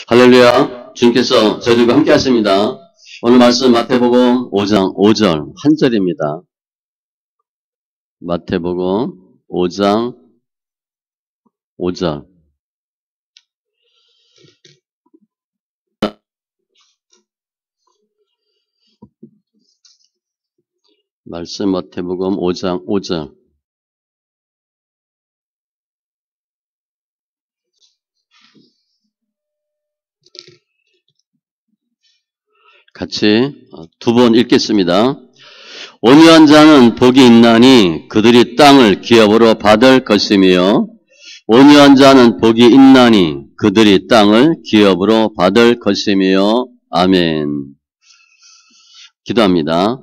할렐루야. 주님께서 저희들과 함께 하십니다. 오늘 말씀 마태복음 5장 5절 한 절입니다. 마태복음 5장 5절. 말씀 마태복음 5장 5절. 같이 두 번 읽겠습니다. 온유한 자는 복이 있나니 그들이 땅을 기업으로 받을 것이며 온유한 자는 복이 있나니 그들이 땅을 기업으로 받을 것이며 아멘. 기도합니다.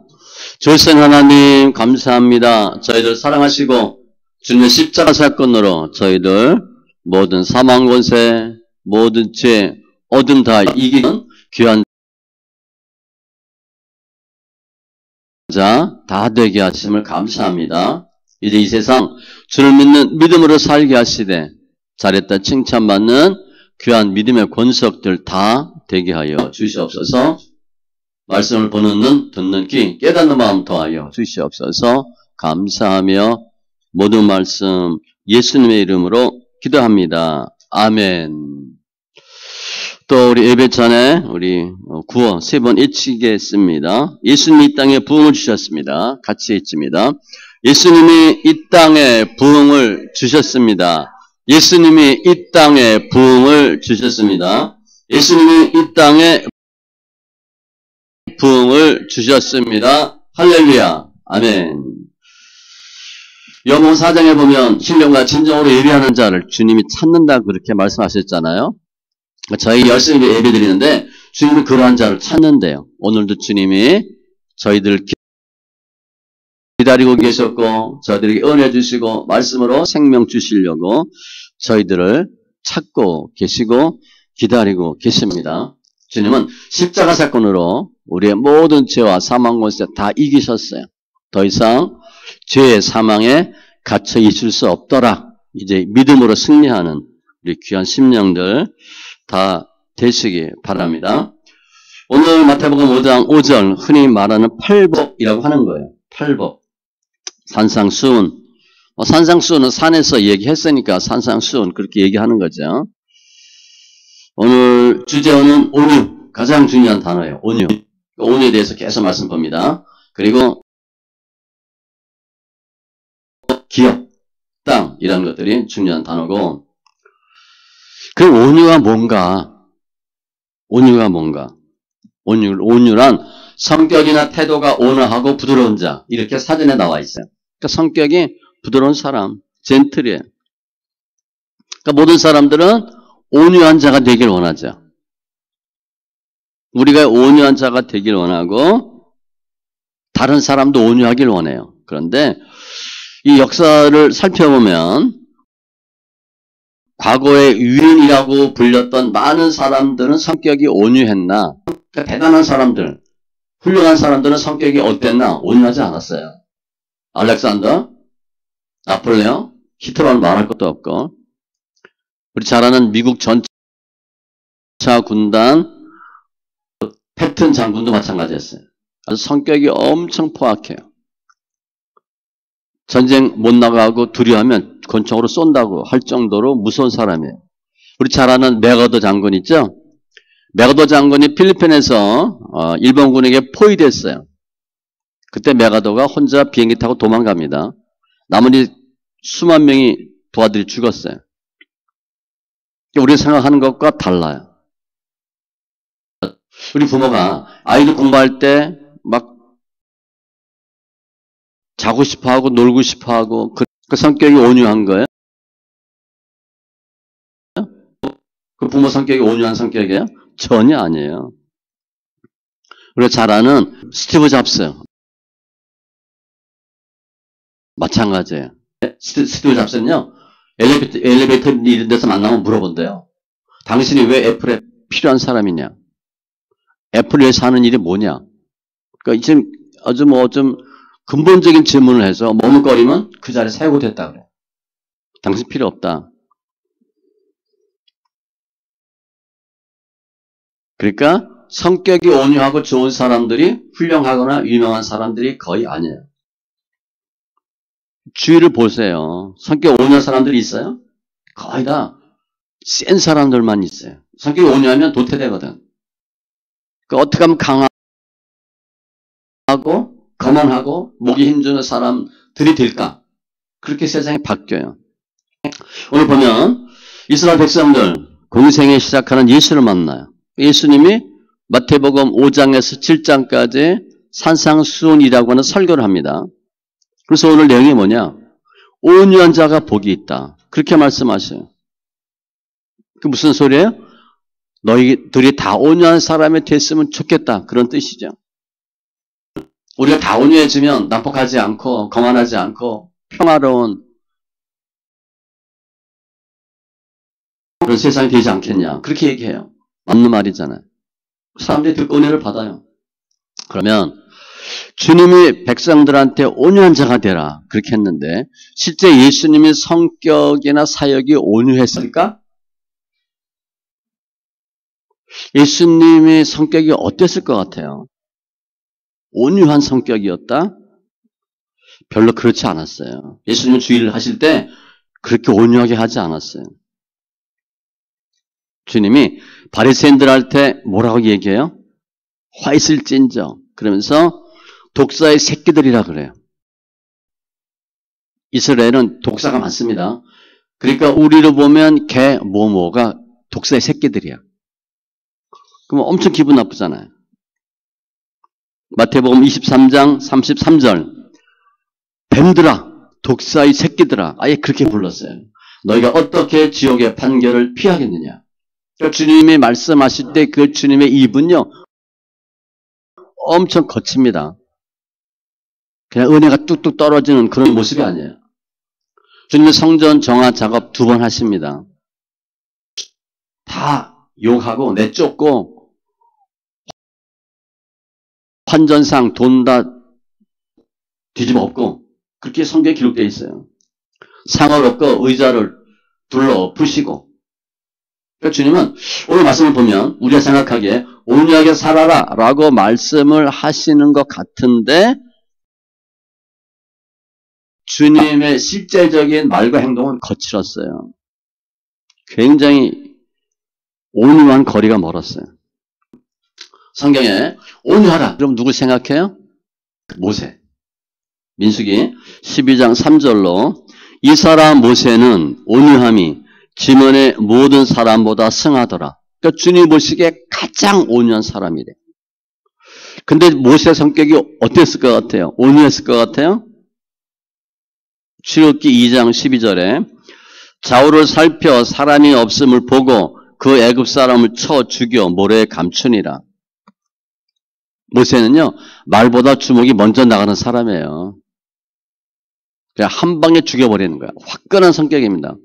좋으신 하나님 감사합니다. 저희들 사랑하시고 주님의 십자가 사건으로 저희들 모든 사망 권세 모든 죄 어둠 다 이기는 귀한 자 다 되게 하심을 감사합니다. 이제 이 세상 주를 믿는 믿음으로 살게 하시되 잘했다 칭찬받는 귀한 믿음의 권석들 다 되게 하여 주시옵소서. 말씀을 보는 눈 듣는 귀 깨닫는 마음 더하여 주시옵소서. 감사하며 모든 말씀 예수님의 이름으로 기도합니다. 아멘. 또 우리 예배 전에 우리 구호 세 번 외치겠습니다. 예수님이 이 땅에 부흥을 주셨습니다. 같이 외칩니다. 예수님이 이 땅에 부흥을 주셨습니다. 예수님이 이 땅에 부흥을 주셨습니다. 예수님이 이 땅에 부흥을 주셨습니다. 할렐루야. 아멘. 요한복음 4장에 보면 신령과 진정으로 예배하는 자를 주님이 찾는다 그렇게 말씀하셨잖아요. 저희 열심히 예배 드리는데 주님은 그러한 자를 찾는데요. 오늘도 주님이 저희들 기다리고 계셨고 저희들에게 은혜 주시고 말씀으로 생명 주시려고 저희들을 찾고 계시고 기다리고 계십니다. 주님은 십자가 사건으로 우리의 모든 죄와 사망 권세 다 이기셨어요. 더 이상 죄의 사망에 갇혀 있을 수 없더라. 이제 믿음으로 승리하는 우리 귀한 심령들 다 되시기 바랍니다. 오늘 마태복음 5장 5절 흔히 말하는 팔복이라고 하는 거예요. 팔복. 산상수훈. 산상수훈은 산에서 얘기했으니까 산상수훈 그렇게 얘기하는 거죠. 오늘 주제어는 온유. 가장 중요한 단어예요. 온유. 온유에 대해서 계속 말씀 봅니다. 그리고 기업, 땅 이런 것들이 중요한 단어고 그 온유가 뭔가? 온유가 뭔가? 온유란 성격이나 태도가 온화하고 부드러운 자 이렇게 사전에 나와 있어요. 그러니까 성격이 부드러운 사람, 젠틀이에요. 그러니까 모든 사람들은 온유한 자가 되길 원하죠. 우리가 온유한 자가 되길 원하고 다른 사람도 온유하길 원해요. 그런데 이 역사를 살펴보면 과거의 유인이라고 불렸던 많은 사람들은 성격이 온유했나? 그러니까 대단한 사람들, 훌륭한 사람들은 성격이 어땠나? 온유하지 않았어요. 알렉산더, 나폴레옹, 히틀러는 말할 것도 없고 우리 잘 아는 미국 전차 군단 패튼 장군도 마찬가지였어요. 아주 성격이 엄청 포악해요. 전쟁 못 나가고 두려워하면 권총으로 쏜다고 할 정도로 무서운 사람이에요. 우리 잘 아는 맥어더 장군 있죠? 맥어더 장군이 필리핀에서 일본군에게 포위됐어요. 그때 맥어더가 혼자 비행기 타고 도망갑니다. 나머지 수만 명이 도와들이 죽었어요. 우리가 생각하는 것과 달라요. 우리 부모가 아이들 공부할 때 막 자고 싶어하고 놀고 싶어하고 그 성격이 온유한 거예요? 그 부모 성격이 온유한 성격이에요? 전혀 아니에요. 우리가 잘 아는 스티브 잡스 마찬가지예요. 스티브 잡스는요 엘리베이터 이런 데서 만나면 물어본대요. 당신이 왜 애플에 필요한 사람이냐? 애플 위해서 하는 일이 뭐냐? 그러니까 지금 아주 좀 근본적인 질문을 해서 머뭇거리면 그 자리에 해고됐다 그래요. 당신 필요 없다. 그러니까 성격이 온유하고 좋은 사람들이 훌륭하거나 유명한 사람들이 거의 아니에요. 주위를 보세요. 성격 온유한 사람들이 있어요? 거의 다 센 사람들만 있어요. 성격이 온유하면 도태되거든. 어떻게 하면 강하고 거만하고 목이 힘주는 사람들이 될까? 그렇게 세상이 바뀌어요. 오늘 보면 이스라엘 백성들 공생에 시작하는 예수를 만나요. 예수님이 마태복음 5장에서 7장까지 산상수훈이라고 하는 설교를 합니다. 그래서 오늘 내용이 뭐냐? 온유한 자가 복이 있다. 그렇게 말씀하셔요. 그 무슨 소리예요? 너희들이 다 온유한 사람이 됐으면 좋겠다. 그런 뜻이죠. 우리가 다 온유해지면 난폭하지 않고 거만하지 않고 평화로운 그런 세상이 되지 않겠냐. 그렇게 얘기해요. 맞는 말이잖아요. 사람들이 듣고 은혜를 받아요. 그러면 주님이 백성들한테 온유한 자가 되라. 그렇게 했는데 실제 예수님의 성격이나 사역이 온유했을까? 예수님의 성격이 어땠을 것 같아요? 온유한 성격이었다? 별로 그렇지 않았어요. 예수님은 주일을 하실 때 그렇게 온유하게 하지 않았어요. 주님이 바리새인들한테 뭐라고 얘기해요? 화 있을진저 그러면서 독사의 새끼들이라 그래요. 이스라엘은 독사가 많습니다. 그러니까 우리로 보면 개 뭐뭐가 독사의 새끼들이야. 그러면 엄청 기분 나쁘잖아요. 마태복음 23장 33절 뱀들아 독사의 새끼들아 아예 그렇게 불렀어요. 너희가 어떻게 지옥의 판결을 피하겠느냐. 그러니까 주님이 말씀하실 때 그 주님의 입은요 엄청 거칩니다. 그냥 은혜가 뚝뚝 떨어지는 그런 모습이 아니에요. 주님의 성전 정화 작업 2번 하십니다. 다 욕하고 내쫓고 환전상 돈 다 뒤집어 엎고 그렇게 성경에 기록되어 있어요. 상을 엎고 의자를 둘러 부시고 그러니까 주님은 오늘 말씀을 보면 우리가 생각하기에 온유하게 살아라 라고 말씀을 하시는 것 같은데 주님의 실제적인 말과 행동은 거칠었어요. 굉장히 온유한 거리가 멀었어요. 성경에 온유하라. 그럼 누구 생각해요? 모세. 민수기 12장 3절로 이 사람 모세는 온유함이 지면의 모든 사람보다 승하더라. 그러니까 주님 보시기에 가장 온유한 사람이래. 근데 모세 성격이 어땠을 것 같아요? 온유했을 것 같아요? 출애굽기 2장 12절에 좌우를 살펴 사람이 없음을 보고 그 애굽 사람을 쳐 죽여 모래에 감추니라. 모세는요 말보다 주먹이 먼저 나가는 사람이에요. 그냥 한 방에 죽여버리는 거야. 화끈한 성격입니다.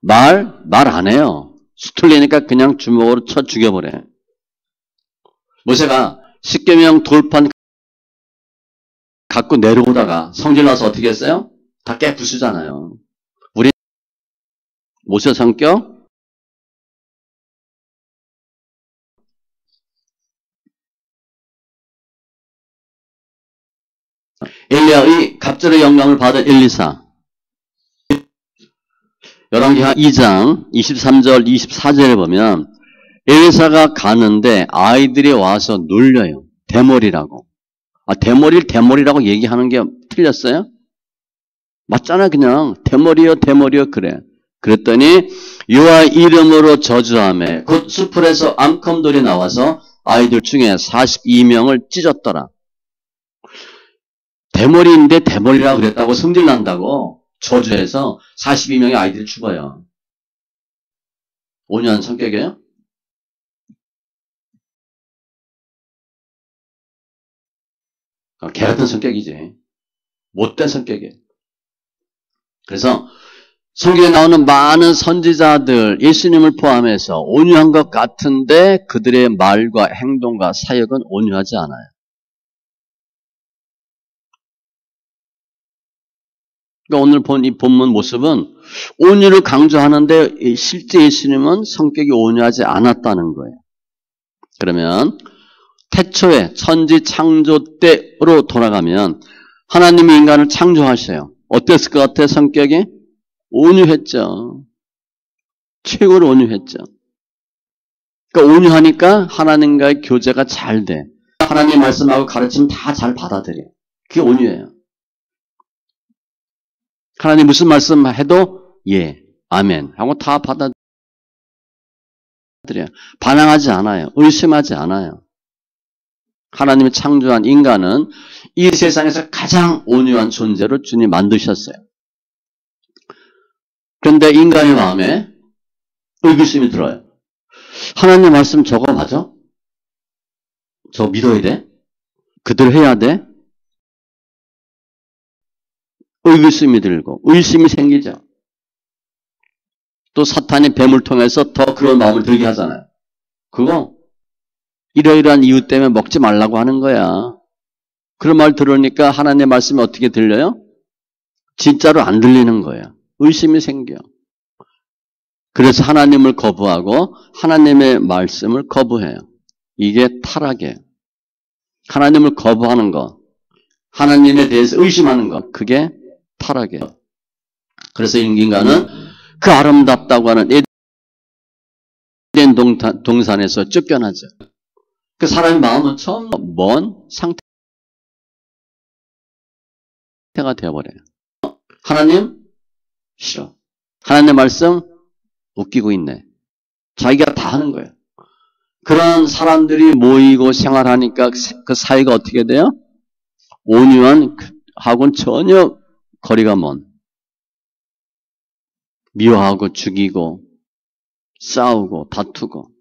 말 안 해요. 수틀리니까 그냥 주먹으로 쳐 죽여버려요. 모세가 십계명 돌판 갖고 내려오다가 성질 나서 어떻게 했어요? 다 깨부수잖아요. 우리 모세 성격 엘리야의 갑절의 영광을 받은 엘리사 열왕기하 2장 23절 24절에 보면 엘리사가 가는데 아이들이 와서 놀려요. 대머리라고. 대머리라고 얘기하는 게 틀렸어요? 맞잖아 그냥 대머리요 그래. 그랬더니 여호와 이름으로 저주하며 곧 수풀에서 암컷들이 나와서 아이들 중에 42명을 찢었더라. 대머리인데 대머리라고 그랬다고 성질난다고 저주해서 42명의 아이들이 죽어요. 온유한 성격이에요? 개 같은 성격이지. 못된 성격이에요. 그래서 성경에 나오는 많은 선지자들, 예수님을 포함해서 온유한 것 같은데 그들의 말과 행동과 사역은 온유하지 않아요. 그러니까 오늘 본 이 본문 모습은 온유를 강조하는데 실제 예수님은 성격이 온유하지 않았다는 거예요. 그러면 태초에 천지 창조 때로 돌아가면 하나님이 인간을 창조하셔요. 어땠을 것 같아요? 성격이? 온유했죠. 최고로 온유했죠. 그러니까 온유하니까 하나님과의 교제가 잘 돼. 하나님 말씀하고 가르치면 다 잘 받아들여. 그게 온유해요. 하나님 무슨 말씀 해도 예, 아멘 하고 다 받아들여요. 반항하지 않아요. 의심하지 않아요. 하나님이 창조한 인간은 이 세상에서 가장 온유한 존재로 주님 만드셨어요. 그런데 인간의 마음에 의구심이 들어요. 하나님 말씀 저거 맞아? 저거 믿어야 돼? 그대로 해야 돼? 의구심이 들고 의심이 생기죠. 또 사탄이 뱀을 통해서 더 그런 마음을 들게 하잖아요. 그거 이러이러한 이유 때문에 먹지 말라고 하는 거야. 그런 말 들으니까 하나님의 말씀이 어떻게 들려요? 진짜로 안 들리는 거예요. 의심이 생겨. 그래서 하나님을 거부하고 하나님의 말씀을 거부해요. 이게 타락이에요. 하나님을 거부하는 것, 하나님에 대해서 의심하는 것, 그게 타락이에요. 그래서 인간은 그 아름답다고 하는 에덴 동산에서 쫓겨나죠. 그 사람의 마음은 처음 먼 상태가 되어버려요. 하나님 싫어. 하나님의 말씀 웃기고 있네. 자기가 다 하는 거예요. 그런 사람들이 모이고 생활하니까 그 사이가 어떻게 돼요? 온유한 하고는 전혀 거리가 먼. 미워하고 죽이고 싸우고 다투고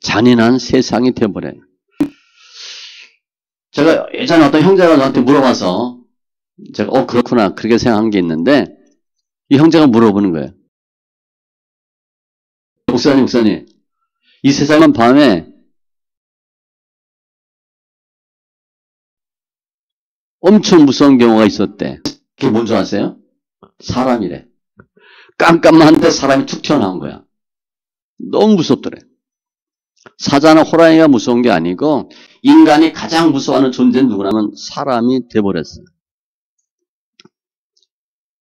잔인한 세상이 되어버려요. 제가 예전에 어떤 형제가 저한테 물어봐서 제가 그렇구나 그렇게 생각한 게 있는데 이 형제가 물어보는 거예요. 목사님 이 세상은 밤에 엄청 무서운 경우가 있었대. 그게 뭔지 아세요? 사람이래. 깜깜한데 사람이 툭 튀어나온 거야. 너무 무섭더래. 사자나 호랑이가 무서운 게 아니고 인간이 가장 무서워하는 존재는 누구냐면 사람이 돼버렸어요.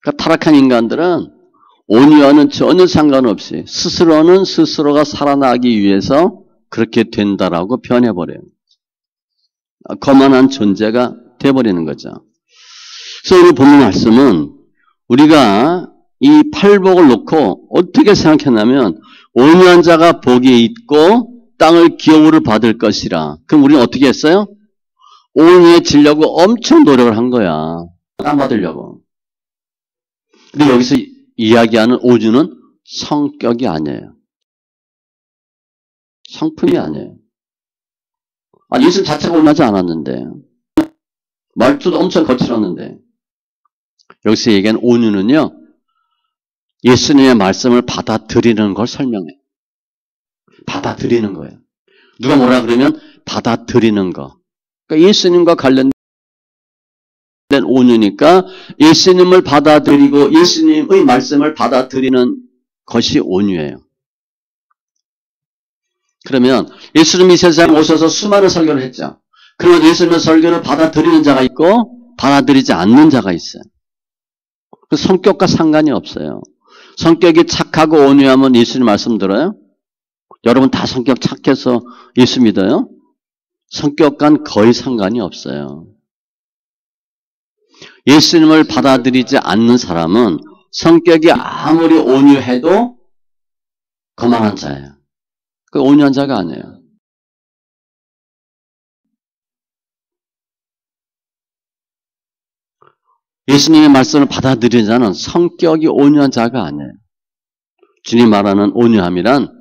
그러니까 타락한 인간들은 온유와는 전혀 상관없이 스스로는 스스로가 살아나기 위해서 그렇게 된다라고 변해버려요. 거만한 존재가 돼버리는 거죠. 그래서 오늘 본문 말씀은 우리가 이 팔복을 놓고 어떻게 생각했냐면 온유한 자가 복이 있고 땅을 기업으로 받을 것이라. 그럼 우리는 어떻게 했어요? 온유해지려고 엄청 노력을 한 거야. 땅 받으려고. 근데 여기서 이야기하는 온유는 성격이 아니에요. 성품이 아니에요. 아니, 예수 자체가 온유하지 않았는데. 말투도 엄청 거칠었는데. 여기서 얘기하는 온유는요, 예수님의 말씀을 받아들이는 걸 설명해. 받아들이는 거예요. 누가 뭐라 그러면 받아들이는 거. 그러니까 예수님과 관련된 온유니까 예수님을 받아들이고 예수님의 말씀을 받아들이는 것이 온유예요. 그러면 예수님이 이 세상에 오셔서 수많은 설교를 했죠. 그러면 예수님의 설교를 받아들이는 자가 있고 받아들이지 않는 자가 있어요. 그 성격과 상관이 없어요. 성격이 착하고 온유하면 예수님 말씀 들어요? 여러분 다 성격 착해서 예수 믿어요? 성격과는 거의 상관이 없어요. 예수님을 받아들이지 않는 사람은 성격이 아무리 온유해도 거만한 자예요. 그 온유한 자가 아니에요. 예수님의 말씀을 받아들이는 자는 성격이 온유한 자가 아니에요. 주님 말하는 온유함이란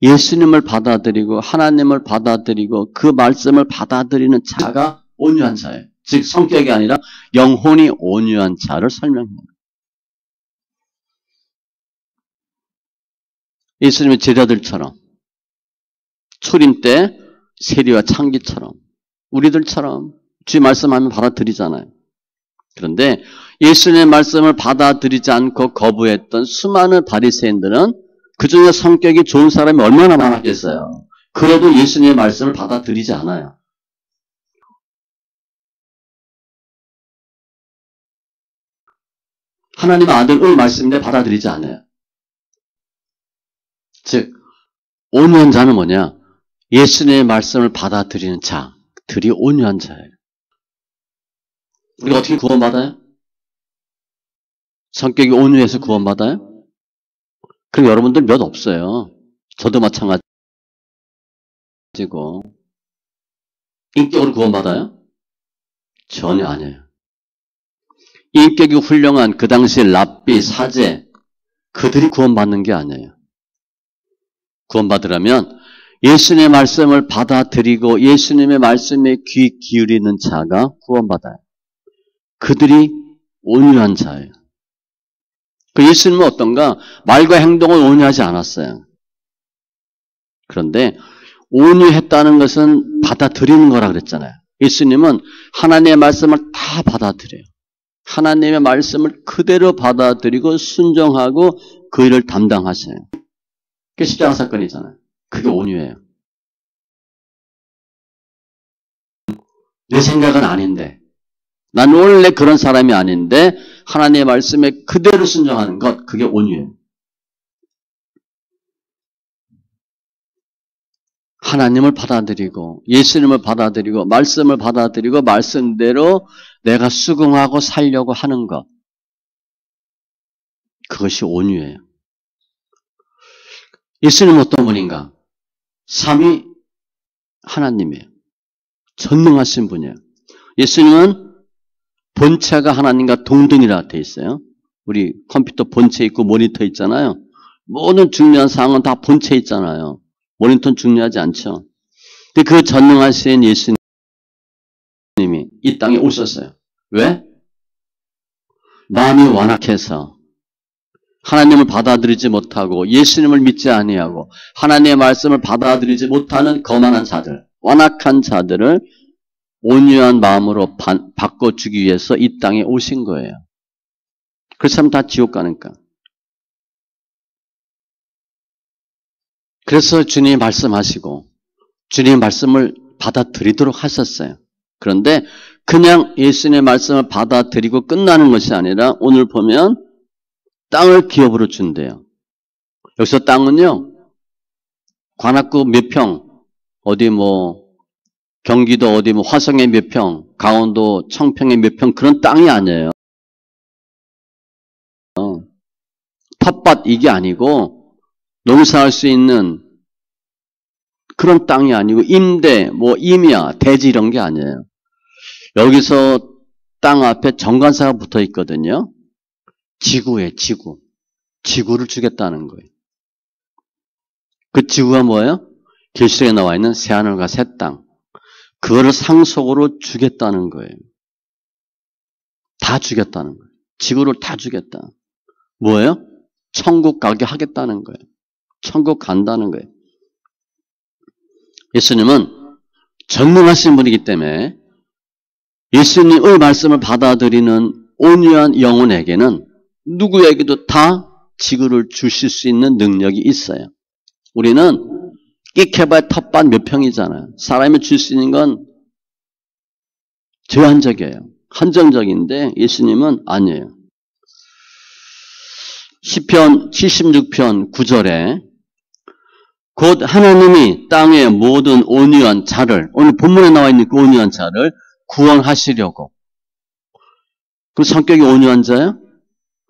예수님을 받아들이고 하나님을 받아들이고 그 말씀을 받아들이는 자가 온유한 자예요. 즉 성격이 아니라 영혼이 온유한 자를 설명합니다. 예수님의 제자들처럼 초림 때 세리와 창기처럼 우리들처럼 주의 말씀하면 받아들이잖아요. 그런데 예수님의 말씀을 받아들이지 않고 거부했던 수많은 바리새인들은 그중에 성격이 좋은 사람이 얼마나 많았겠어요. 그래도 예수님의 말씀을 받아들이지 않아요. 하나님의 아들의 말씀인데 받아들이지 않아요. 즉 온유한 자는 뭐냐? 예수님의 말씀을 받아들이는 자들이 온유한 자예요. 우리가 어떻게 구원받아요? 성격이 온유해서 구원받아요? 그럼 여러분들 몇 없어요. 저도 마찬가지고. 인격으로 구원받아요? 전혀 아니에요. 인격이 훌륭한 그 당시 랍비, 사제, 그들이 구원받는 게 아니에요. 구원받으려면 예수님의 말씀을 받아들이고 예수님의 말씀에 귀 기울이는 자가 구원받아요. 그들이 온유한 자예요. 그 예수님은 어떤가? 말과 행동은 온유하지 않았어요. 그런데 온유했다는 것은 받아들이는 거라 그랬잖아요. 예수님은 하나님의 말씀을 다 받아들여요. 하나님의 말씀을 그대로 받아들이고 순종하고 그 일을 담당하셔요. 그게 십자가 사건이잖아요. 그게 온유예요. 내 생각은 아닌데, 난 원래 그런 사람이 아닌데 하나님의 말씀에 그대로 순종하는 것, 그게 온유예요. 하나님을 받아들이고 예수님을 받아들이고 말씀을 받아들이고 말씀대로 내가 수긍하고 살려고 하는 것, 그것이 온유예요. 예수님은 어떤 분인가? 삼위 하나님이에요. 전능하신 분이에요. 예수님은 본체가 하나님과 동등이라 돼 있어요. 우리 컴퓨터 본체 있고 모니터 있잖아요. 모든 중요한 사항은 다 본체 있잖아요. 모니터는 중요하지 않죠. 근데 그 전능하신 예수님이 이 땅에 오셨어요. 왜? 마음이 완악해서 하나님을 받아들이지 못하고 예수님을 믿지 아니하고 하나님의 말씀을 받아들이지 못하는 거만한 자들, 완악한 자들을 온유한 마음으로 바꿔주기 위해서 이 땅에 오신 거예요. 그렇지 않으면 다 지옥 가니까. 그래서 주님이 말씀하시고 주님의 말씀을 받아들이도록 하셨어요. 그런데 그냥 예수님의 말씀을 받아들이고 끝나는 것이 아니라 오늘 보면 땅을 기업으로 준대요. 여기서 땅은요, 관악구 몇 평, 어디 경기도 어디 화성의 몇 평, 강원도 청평의 몇 평, 그런 땅이 아니에요. 텃밭 이게 아니고 농사할 수 있는 그런 땅이 아니고 임대, 임야, 대지 이런 게 아니에요. 여기서 땅 앞에 정관사가 붙어 있거든요. 지구에 지구. 지구를 주겠다는 거예요. 그 지구가 뭐예요? 계시록에 나와 있는 새하늘과 새 땅. 그거를 상속으로 주겠다는 거예요. 다 주겠다는 거예요. 지구를 다 주겠다. 뭐예요? 천국 가게 하겠다는 거예요. 천국 간다는 거예요. 예수님은 전능하신 분이기 때문에 예수님의 말씀을 받아들이는 온유한 영혼에게는 누구에게도 다 지구를 주실 수 있는 능력이 있어요. 우리는 끼켜봐야 텃밭 몇 평이잖아요. 사람이 줄 수 있는 건 제한적이에요. 한정적인데 예수님은 아니에요. 시편 76편 9절에 곧 하나님이 땅의 모든 온유한 자를, 오늘 본문에 나와 있는 그 온유한 자를 구원하시려고. 그 성격이 온유한 자예요?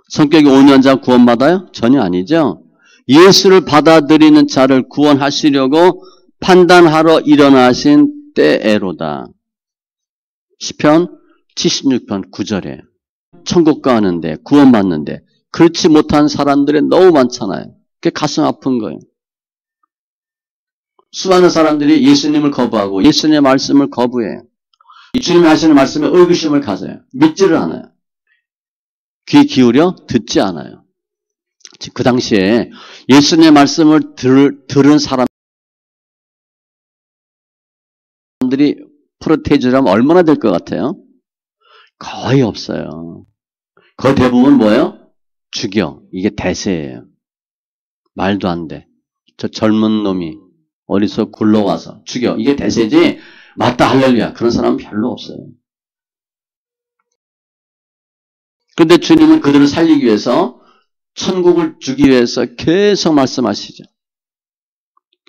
성격이 온유한 자가 구원받아요? 전혀 아니죠. 예수를 받아들이는 자를 구원하시려고 판단하러 일어나신 때에로다. 시편 76편 9절에 천국 가는데 구원받는데 그렇지 못한 사람들이 너무 많잖아요. 그게 가슴 아픈 거예요. 수많은 사람들이 예수님을 거부하고 예수님의 말씀을 거부해요. 주님이 하시는 말씀에 의구심을 가져요. 믿지를 않아요. 귀 기울여 듣지 않아요. 그 당시에 예수님의 말씀을 들은 사람들이 프로테이즈라면 얼마나 될 것 같아요? 거의 없어요. 거의 대부분 뭐예요? 죽여. 이게 대세예요. 말도 안 돼. 저 젊은 놈이 어디서 굴러와서 죽여. 이게 대세지. 맞다 할렐루야. 그런 사람은 별로 없어요. 그런데 주님은 그들을 살리기 위해서 천국을 주기 위해서 계속 말씀하시죠.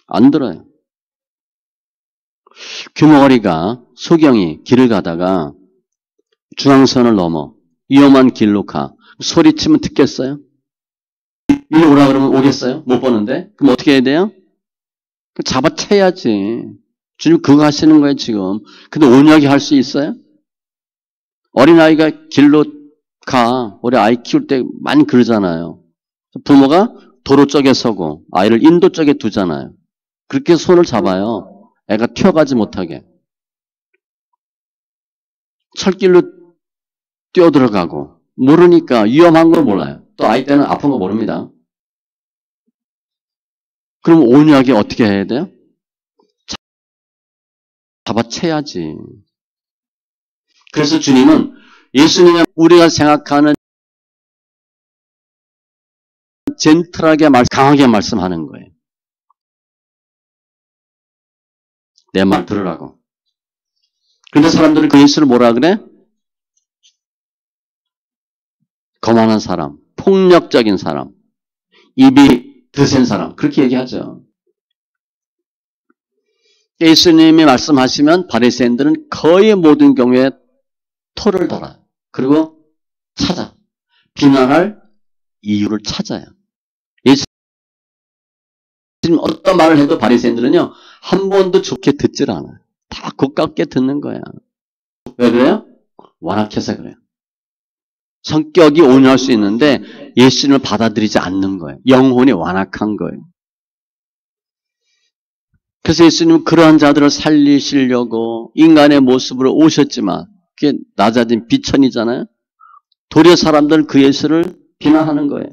안 들어요. 규모어리가 소경이 길을 가다가 중앙선을 넘어 위험한 길로 가. 소리치면 듣겠어요? 일로 오라 그러면 오겠어요? 못 보는데? 그럼 어떻게 해야 돼요? 잡아채야지. 주님 그거 하시는 거예요 지금. 근데 온유하게 할 수 있어요? 어린아이가 길로 가. 우리 아이 키울 때 많이 그러잖아요. 부모가 도로 쪽에 서고 아이를 인도 쪽에 두잖아요. 그렇게 손을 잡아요. 애가 튀어가지 못하게. 철길로 뛰어들어가고 모르니까 위험한 걸 몰라요. 또 아이 때는 아픈 거 모릅니다. 그럼 온유하게 어떻게 해야 돼요? 잡아채야지. 그래서 주님은 예수님의 우리가 생각하는 젠틀하게 강하게 말씀하는 거예요. 내 말 들으라고. 그런데 사람들은 그 예수를 뭐라 그래? 거만한 사람, 폭력적인 사람, 입이 드센 사람 그렇게 얘기하죠. 예수님이 말씀하시면 바리새인들은 거의 모든 경우에 토를 달아요. 그리고 찾아. 비난할 이유를 찾아요. 예수님 어떤 말을 해도 바리새인들은요. 한 번도 좋게 듣질 않아요. 다 고깝게 듣는 거야. 왜 그래요? 완악해서 그래요. 성격이 온유할 수 있는데 예수님을 받아들이지 않는 거예요. 영혼이 완악한 거예요. 그래서 예수님은 그러한 자들을 살리시려고 인간의 모습으로 오셨지만 그게 낮아진 비천이잖아요. 도리어 사람들은 그 예수를 비난하는 거예요.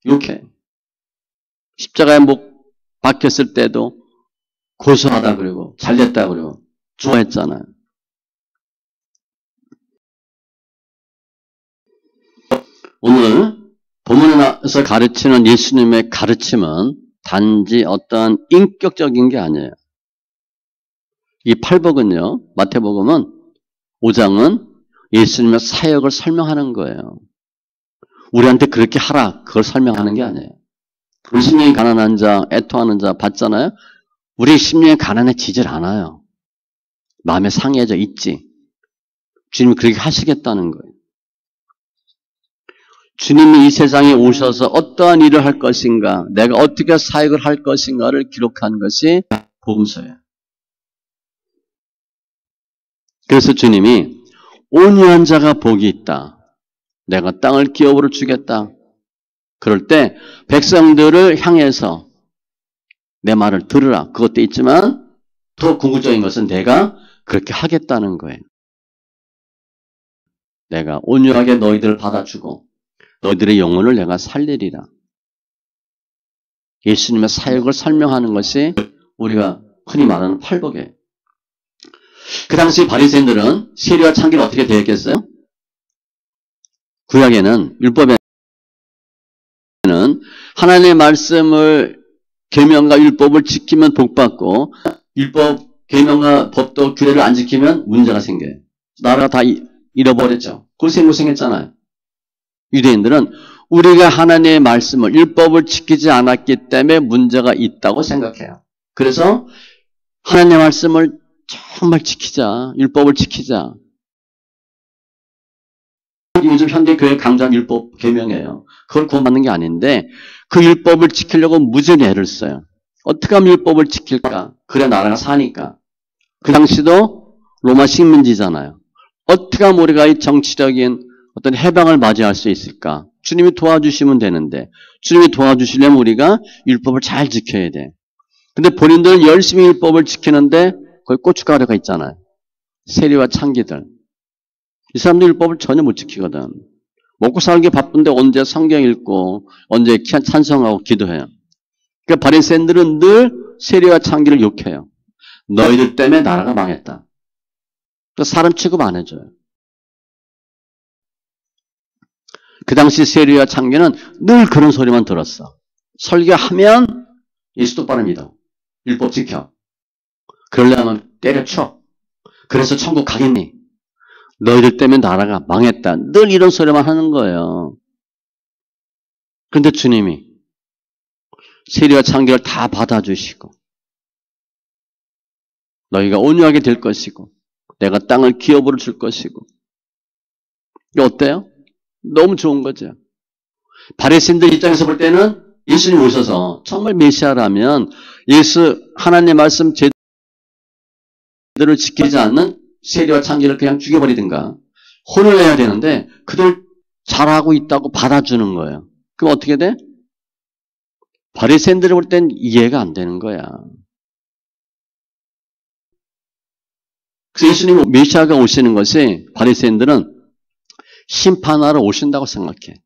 욕해. 십자가에 못 박혔을 때도 고소하다 그러고 잘됐다 그러고 좋아했잖아요. 오늘 본문에서 가르치는 예수님의 가르침은 단지 어떠한 인격적인 게 아니에요. 이 팔복은요, 마태복음은 5장은 예수님의 사역을 설명하는 거예요. 우리한테 그렇게 하라, 그걸 설명하는 게 아니에요. 우리 심령이 가난한 자, 애통하는 자 봤잖아요? 우리 심령이 가난해지질 않아요. 마음에 상해져 있지. 주님이 그렇게 하시겠다는 거예요. 주님이 이 세상에 오셔서 어떠한 일을 할 것인가, 내가 어떻게 사역을 할 것인가를 기록한 것이 복음서예요. 그래서 주님이 온유한 자가 복이 있다. 내가 땅을 기업으로 주겠다. 그럴 때 백성들을 향해서 내 말을 들으라. 그것도 있지만 더 궁극적인 것은 내가 그렇게 하겠다는 거예요. 내가 온유하게 너희들을 받아주고 너희들의 영혼을 내가 살리리라. 예수님의 사역을 설명하는 것이 우리가 흔히 말하는 팔복이에요. 그 당시 바리새인들은 세리와 창기를 어떻게 대했겠어요? 구약에는 율법에는 하나님의 말씀을 계명과 율법을 지키면 복받고 율법, 계명과 법도 규례를 안 지키면 문제가 생겨요. 나라가 다 잃어버렸죠. 고생했잖아요. 유대인들은 우리가 하나님의 말씀을 율법을 지키지 않았기 때문에 문제가 있다고 생각해요. 그래서 하나님의 말씀을 정말 지키자. 율법을 지키자. 요즘 현대교회 강조한 율법 계명이에요. 그걸 구원받는 게 아닌데 그 율법을 지키려고 무지하게 애를 써요. 어떻게 하면 율법을 지킬까? 그래 나라가 사니까. 그 당시도 로마 식민지잖아요. 어떻게 하면 우리가 이 정치적인 어떤 해방을 맞이할 수 있을까? 주님이 도와주시면 되는데 주님이 도와주시려면 우리가 율법을 잘 지켜야 돼. 근데 본인들은 열심히 율법을 지키는데 거기 고춧가루가 있잖아요. 세리와 창기들. 이 사람들 율법을 전혀 못 지키거든. 먹고 살기 바쁜데 언제 성경 읽고 언제 찬성하고 기도해요. 그러니까 바리새인들은 늘 세리와 창기를 욕해요. 너희들 때문에 나라가 망했다. 그러니까 사람 취급 안 해줘요. 그 당시 세리와 창기는 늘 그런 소리만 들었어. 설교하면 예수 똑바로 믿어. 율법 지켜. 그러려면 때려쳐. 그래서 천국 가겠니? 너희들 때문에 나라가 망했다. 늘 이런 소리만 하는 거예요. 그런데 주님이 세리와 창기를 다 받아주시고 너희가 온유하게 될 것이고 내가 땅을 기업으로 줄 것이고 이게 어때요? 너무 좋은 거죠. 바리새인들 입장에서 볼 때는 예수님 오셔서 정말 메시아라면 예수 하나님의 말씀 제대로 지키지 않는 세리와 창기를 그냥 죽여버리든가 혼을 내야 되는데 그들 잘하고 있다고 받아주는 거예요. 그럼 어떻게 돼? 바리새인들을 볼 땐 이해가 안 되는 거야. 그래서 예수님 메시아가 오시는 것이 바리새인들은 심판하러 오신다고 생각해.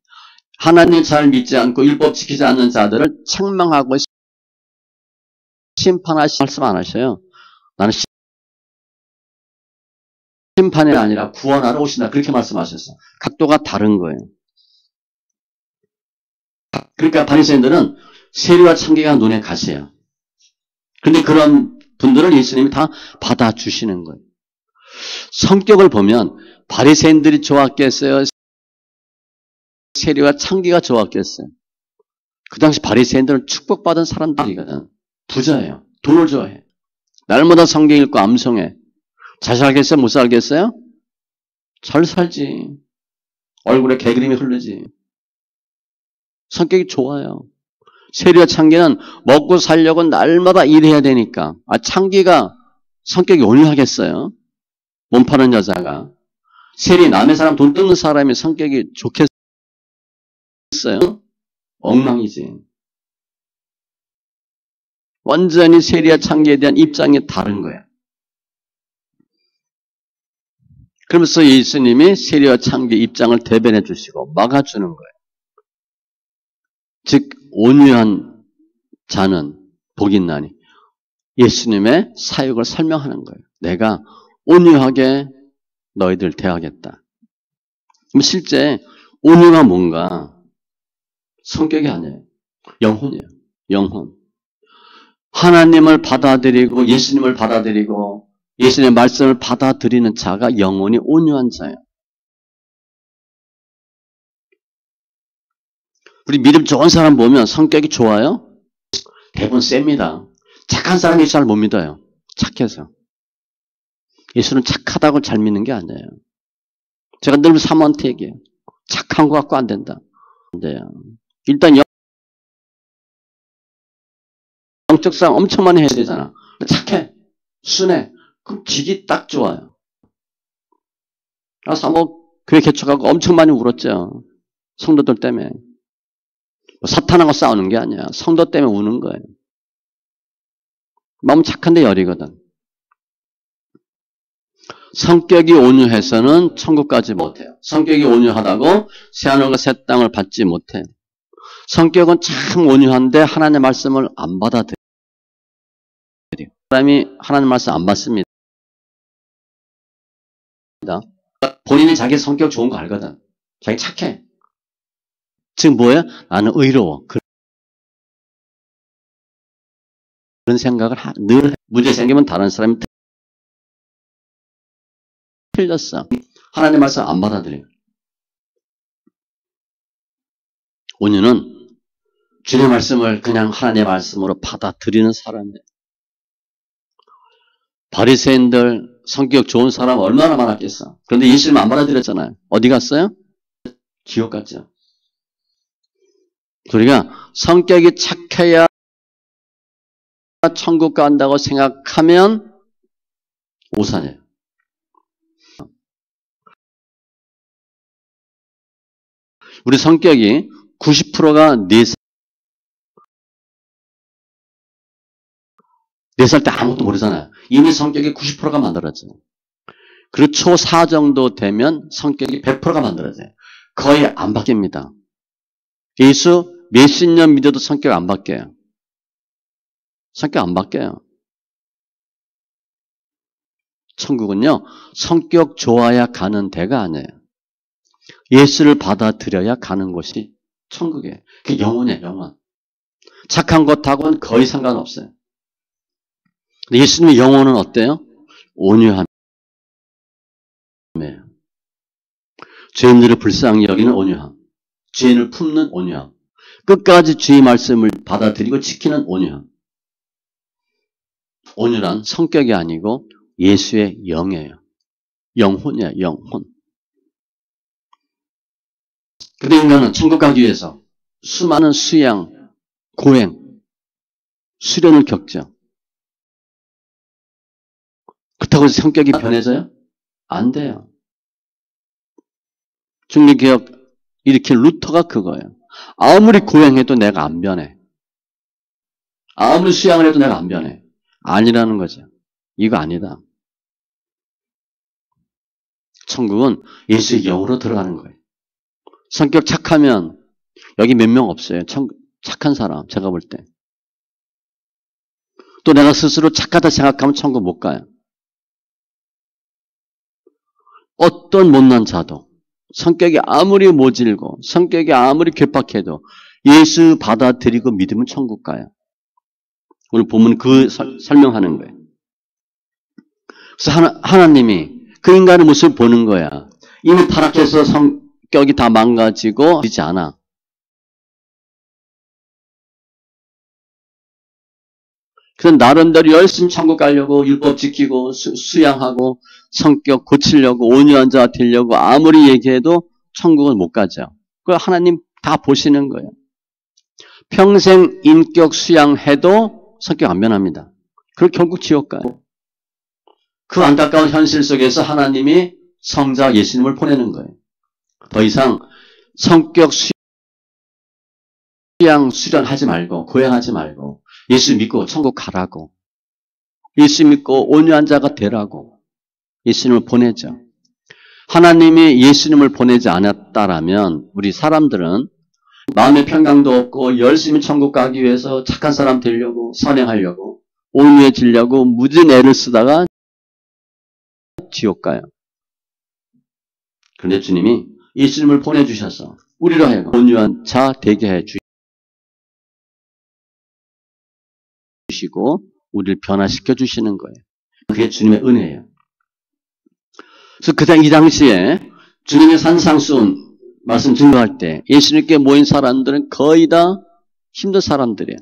하나님 잘 믿지 않고 율법 지키지 않는 자들을 책망하고 심판하시 말씀 안 하셔요. 나는 심판이 아니라 구원하러 오신다. 그렇게 말씀하셨어. 각도가 다른 거예요. 그러니까 바리새인들은 세리와 창기가 눈에 가세요. 그런데 그런 분들을 예수님이 다 받아주시는 거예요. 성격을 보면 바리새인들이 좋았겠어요? 세리와 창기가 좋았겠어요? 그 당시 바리새인들은 축복받은 사람들이거든. 부자예요. 돈을 좋아해. 날마다 성경 읽고 암송해. 잘 살겠어요? 못 살겠어요? 잘 살지. 얼굴에 개그림이 흐르지. 성격이 좋아요. 세리와 창기는 먹고 살려고 날마다 일해야 되니까. 창기가 성격이 온유하겠어요? 몸 파는 여자가. 세리 남의 사람 돈 뜯는 사람이 성격이 좋겠어요? 엉망이지. 완전히 세리와 창기에 대한 입장이 다른 거야. 그러면서 예수님이 세리와 창기 입장을 대변해 주시고 막아주는 거예요. 즉 온유한 자는 복이 있나니 예수님의 사역을 설명하는 거예요. 내가 온유하게 너희들 대하겠다. 실제 온유가 뭔가 성격이 아니에요. 영혼이에요. 영혼. 하나님을 받아들이고 예수님을 받아들이고 예수님의 말씀을 받아들이는 자가 영혼이 온유한 자예요. 우리 믿음 좋은 사람 보면 성격이 좋아요? 대부분 셉니다. 착한 사람이 잘 못 믿어요. 착해서. 예수는 착하다고 잘 믿는 게 아니에요. 제가 늘 사모한테 얘기해요. 착한 거 갖고 안 된다. 안 돼요. 일단 영적 싸움 엄청 많이 해야 되잖아. 착해. 순해. 그럼 지기 딱 좋아요. 사모 교회 개척하고 엄청 많이 울었죠. 성도들 때문에. 사탄하고 싸우는 게 아니야. 성도 때문에 우는 거예요. 마음 착한데 열이거든. 성격이 온유해서는 천국 가지 못해요. 성격이 온유하다고 새하늘과 새 땅을 받지 못해요. 성격은 참 온유한데 하나님의 말씀을 안 받아들여요. 사람이 하나님 말씀 안 받습니다. 본인이 자기 성격 좋은 거 알거든. 자기 착해. 지금 뭐예요? 나는 의로워. 그런 생각을 늘 문제 생기면 다른 사람이 틀렸어. 하나님 말씀 안 받아들여요. 온유는 주님의 말씀을 그냥 하나님의 말씀으로 받아들이는 사람이에요. 바리새인들 성격 좋은 사람 얼마나 많았겠어. 그런데 예수님 안 받아들였잖아요. 어디 갔어요? 지옥 갔죠. 우리가 성격이 착해야 천국 간다고 생각하면 오산이에요. 우리 성격이 90%가 4살 때 아무것도 모르잖아요. 이미 성격이 90%가 만들어져요. 그리고 초4 정도 되면 성격이 100%가 만들어져요. 거의 안 바뀝니다. 예수 몇십 년 믿어도 성격 안 바뀌어요. 성격 안 바뀌어요. 천국은요, 성격 좋아야 가는 데가 아니에요. 예수를 받아들여야 가는 곳이 천국이에요. 그게 영혼이에요, 영혼. 착한 것하고는 거의 상관없어요. 예수님의 영혼은 어때요? 온유함이에요. 죄인들의 불쌍히 여기는 온유함. 죄인을 품는 온유함. 끝까지 주의 말씀을 받아들이고 지키는 온유함. 온유란 성격이 아니고 예수의 영이에요. 영혼이에요. 영혼. 그때 인간은 천국 가기 위해서 수많은 수양, 고행, 수련을 겪죠. 그렇다고 해서 성격이 변해져요? 안 돼요. 중리개혁 일으킨 루터가 그거예요. 아무리 고행해도 내가 안 변해. 아무리 수양을 해도 내가 안 변해. 아니라는 거죠. 이거 아니다. 천국은 예수의 영으로 들어가는 거예요. 성격 착하면 여기 몇 명 없어요. 착한 사람 제가 볼 때. 또 내가 스스로 착하다 생각하면 천국 못 가요. 어떤 못난 자도 성격이 아무리 모질고 성격이 아무리 괴팍해도 예수 받아들이고 믿으면 천국 가요. 오늘 보면 그 설명하는 거예요. 그래서 하나님이 그 인간의 모습을 보는 거야. 이미 타락해서 성격이 다 망가지고 되지 않아. 그래서 나름대로 열심히 천국 가려고 율법 지키고 수양하고 성격 고치려고 온유한 자 되려고 아무리 얘기해도 천국은 못 가죠. 그걸 하나님 다 보시는 거예요. 평생 인격 수양해도 성격 안 변합니다. 그걸 결국 지옥 가요. 그 안타까운 현실 속에서 하나님이 성자 예수님을 보내는 거예요. 더 이상 성격 수양 수련하지 말고 고행하지 말고 예수 믿고 천국 가라고. 예수 믿고 온유한 자가 되라고. 예수님을 보내죠. 하나님이 예수님을 보내지 않았다라면 우리 사람들은 마음의 평강도 없고 열심히 천국 가기 위해서 착한 사람 되려고 선행하려고 온유해지려고 무진 애를 쓰다가 지옥 가요. 그런데 주님이 예수님을 보내주셔서 우리로 하여금 온유한 자 되게 해 주시고 우리를 변화시켜 주시는 거예요. 그게 주님의 은혜예요. 그래서 이 당시에 주님의 산상수훈 말씀 증거할 때 예수님께 모인 사람들은 거의 다 힘든 사람들이에요.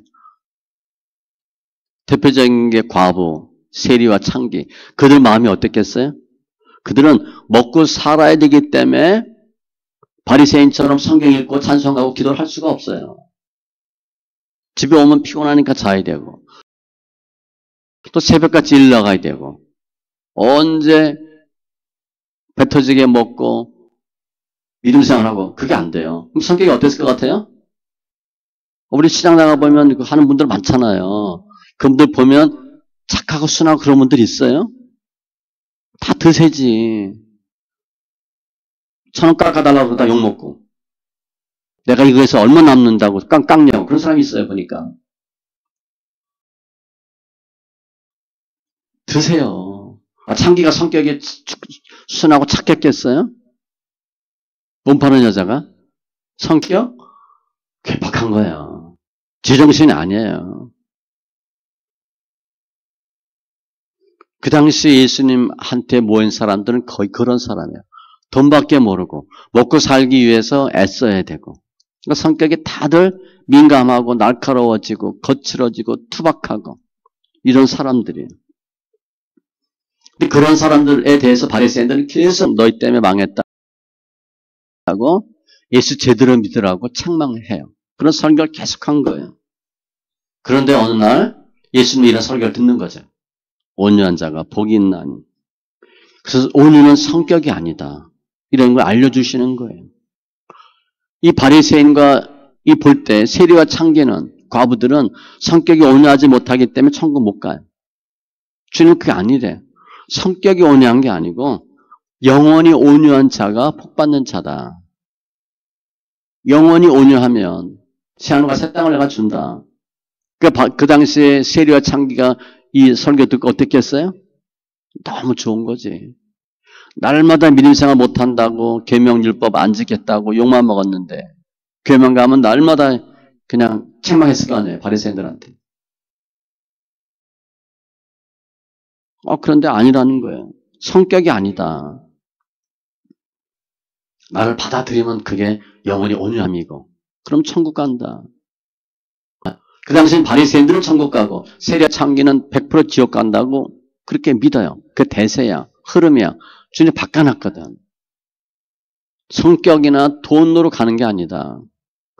대표적인 게 과부, 세리와 창기. 그들 마음이 어땠겠어요? 그들은 먹고 살아야 되기 때문에 바리새인처럼 성경 읽고 찬송하고 기도를 할 수가 없어요. 집에 오면 피곤하니까 자야 되고 또 새벽같이 일 나가야 되고 언제 배 터지게 먹고 믿음 생활하고 그게 안 돼요. 그럼 성격이 어땠을 것 같아요? 우리 시장 나가보면 하는 분들 많잖아요. 그분들 보면 착하고 순하고 그런 분들 있어요? 다 드세지. 1,000원 깎아달라고 그러다 욕먹고 내가 이거에서 얼마 남는다고 깎냐고 그런 사람이 있어요. 보니까. 드세요. 창기가 성격이 순하고 착했겠어요? 돈 파는 여자가? 성격? 괴팍한 거예요. 제정신이 아니에요. 그 당시 예수님한테 모인 사람들은 거의 그런 사람이에요. 돈밖에 모르고 먹고 살기 위해서 애써야 되고 그러니까 성격이 다들 민감하고 날카로워지고 거칠어지고 투박하고 이런 사람들이에요. 그런 사람들에 대해서 바리새인들은 계속 너희 때문에 망했다고 예수 제대로 믿으라고 책망해요. 그런 설교를 계속한 거예요. 그런데 어느 날 예수님이 이런 설교를 듣는 거죠. 온유한 자가 복이 있나니. 그래서 온유는 성격이 아니다. 이런 걸 알려주시는 거예요. 이 바리새인과 이 볼 때 세리와 창기는 과부들은 성격이 온유하지 못하기 때문에 천국 못 가요. 주님은 그게 아니래. 성격이 온유한 게 아니고 영원히 온유한 자가 복받는 자다. 영원히 온유하면 새하늘과 새 땅을 내가 준다. 그 당시에 세리와 창기가 이 설교 듣고 어땠겠어요? 너무 좋은 거지. 날마다 믿음생활 못한다고 계명율법 안 지켰다고 욕만 먹었는데 교회만 가면 날마다 그냥 책망했을 거 아니에요. 바리새인들한테. 그런데 아니라는 거예요. 성격이 아니다. 나를 받아들이면 그게 영원히 온유함이고 그럼 천국 간다. 그 당시엔 바리새인들은 천국 가고 세례 창기는 100% 지옥 간다고 그렇게 믿어요. 그 대세야. 흐름이야. 주님 바꿔놨거든. 성격이나 돈으로 가는 게 아니다.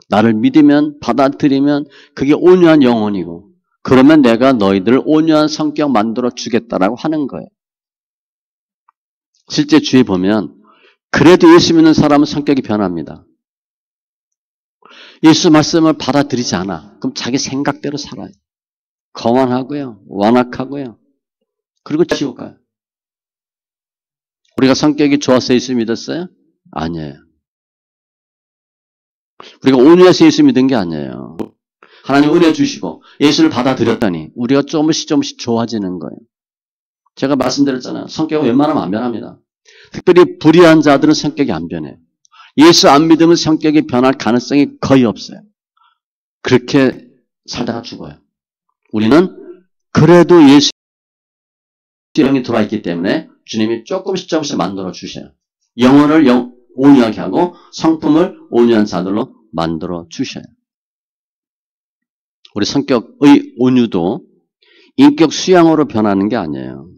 나를 믿으면 받아들이면 그게 온유한 영혼이고 그러면 내가 너희들을 온유한 성격 만들어 주겠다라고 하는 거예요. 실제 주위에 보면 그래도 예수 믿는 사람은 성격이 변합니다. 예수 말씀을 받아들이지 않아. 그럼 자기 생각대로 살아요. 거만하고요. 완악하고요. 그리고 지옥 가요. 우리가 성격이 좋아서 예수 믿었어요? 아니에요. 우리가 온유해서 예수 믿은 게 아니에요. 하나님 은혜 주시고 예수를 받아들였더니 우리가 조금씩 좋아지는 거예요. 제가 말씀드렸잖아요. 성격은 웬만하면 안 변합니다. 특별히 불의한 자들은 성격이 안 변해요. 예수 안 믿으면 성격이 변할 가능성이 거의 없어요. 그렇게 살다가 죽어요. 우리는 그래도 예수 영이 들어있기 때문에 주님이 조금씩 만들어 주셔요. 영혼을 온유하게 하고 성품을 온유한 자들로 만들어 주셔요. 우리 성격의 온유도 인격 수양으로 변하는 게 아니에요.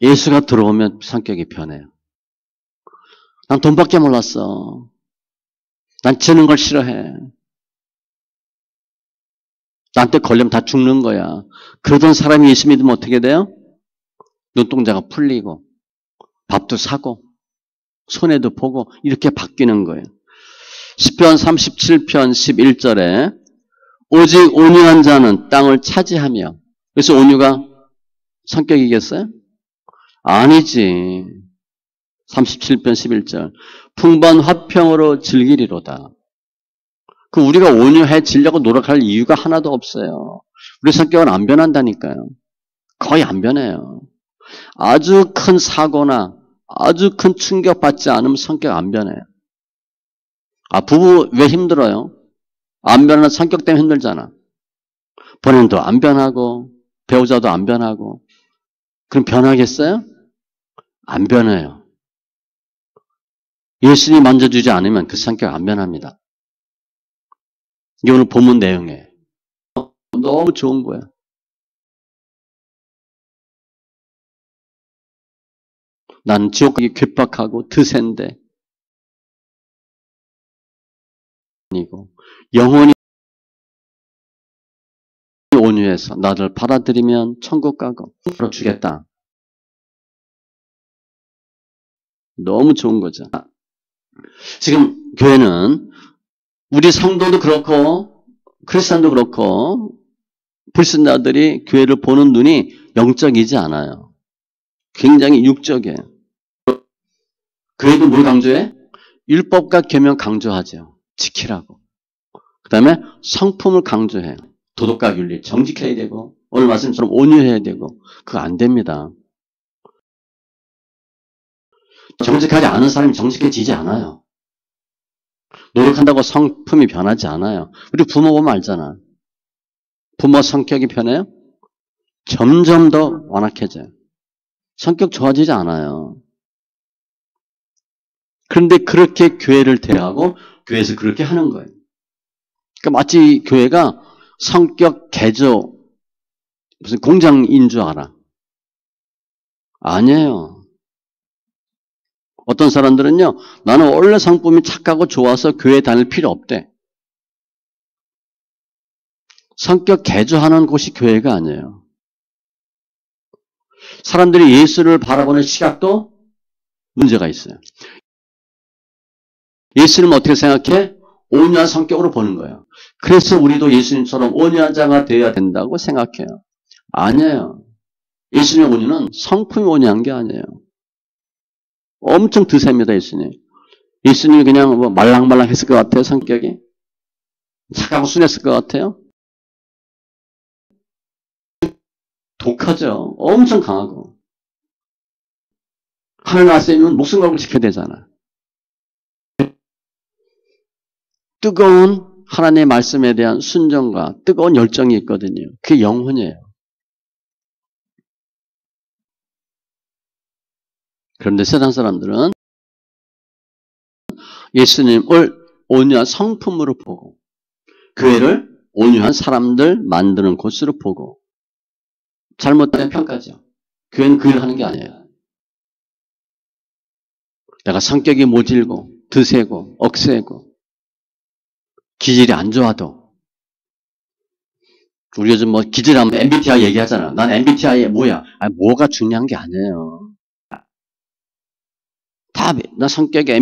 예수가 들어오면 성격이 변해요. 난 돈밖에 몰랐어. 난 지는 걸 싫어해. 나한테 걸리면 다 죽는 거야. 그러던 사람이 예수 믿으면 어떻게 돼요? 눈동자가 풀리고 밥도 사고 손해도 보고 이렇게 바뀌는 거예요. 시편 37편 11절에 오직 온유한 자는 땅을 차지하며 그래서 온유가 성격이겠어요? 아니지. 37편 11절 풍부한 화평으로 즐기리로다. 그 우리가 온유해지려고 노력할 이유가 하나도 없어요. 우리 성격은 안 변한다니까요. 거의 안 변해요. 아주 큰 사고나 아주 큰 충격받지 않으면 성격 안 변해요. 부부 왜 힘들어요? 안 변하는 성격 때문에 힘들잖아. 본인도 안 변하고 배우자도 안 변하고 그럼 변하겠어요? 안 변해요. 예수님이 만져주지 않으면 그 성격 안 변합니다. 이게 오늘 본문 내용이에요. 너무 좋은 거야. 난 지옥 가기 괴팍하고 드센데 아니고 영혼이 온유해서 나를 받아들이면 천국 가고 풀어주겠다. 너무 좋은 거죠. 지금 교회는 우리 성도도 그렇고 크리스찬도 그렇고 불신자들이 교회를 보는 눈이 영적이지 않아요. 굉장히 육적이에요. 교회도 뭘 강조해? 율법과 계명 강조하죠. 지키라고. 그 다음에 성품을 강조해요. 도덕과 윤리, 정직해야 되고 오늘 말씀처럼 온유해야 되고 그거 안 됩니다. 정직하지 않은 사람이 정직해지지 않아요. 노력한다고 성품이 변하지 않아요. 우리 부모 보면 알잖아. 부모 성격이 변해요? 점점 더 완악해져요. 성격 좋아지지 않아요. 그런데 그렇게 교회를 대하고 교회에서 그렇게 하는 거예요. 그러니까 마치 교회가 성격 개조 무슨 공장인 줄 알아. 아니에요. 어떤 사람들은요. 나는 원래 성품이 착하고 좋아서 교회 다닐 필요 없대. 성격 개조하는 곳이 교회가 아니에요. 사람들이 예수를 바라보는 시각도 문제가 있어요. 예수님 어떻게 생각해? 온유한 성격으로 보는 거예요. 그래서 우리도 예수님처럼 온유한 자가 되어야 된다고 생각해요. 아니에요. 예수님의 온유는 성품이 온유한 게 아니에요. 엄청 드셉니다, 예수님. 예수님이 그냥 뭐 말랑말랑했을 것 같아요, 성격이? 착하고 순했을 것 같아요? 독하죠. 엄청 강하고. 하늘 나스면 목숨 걸고 지켜야 되잖아. 뜨거운 하나님의 말씀에 대한 순종과 뜨거운 열정이 있거든요. 그게 영혼이에요. 그런데 세상 사람들은 예수님을 온유한 성품으로 보고 교회를 온유한 사람들 만드는 곳으로 보고 잘못된 평가죠. 교회는 그 일을 하는 게 아니에요. 내가 성격이 모질고 드세고 억세고 기질이 안 좋아도 우리 요즘 뭐 기질하면 MBTI 얘기하잖아. 난 MBTI 뭐야? 아니, 뭐가 중요한 게 아니에요. 나 성격이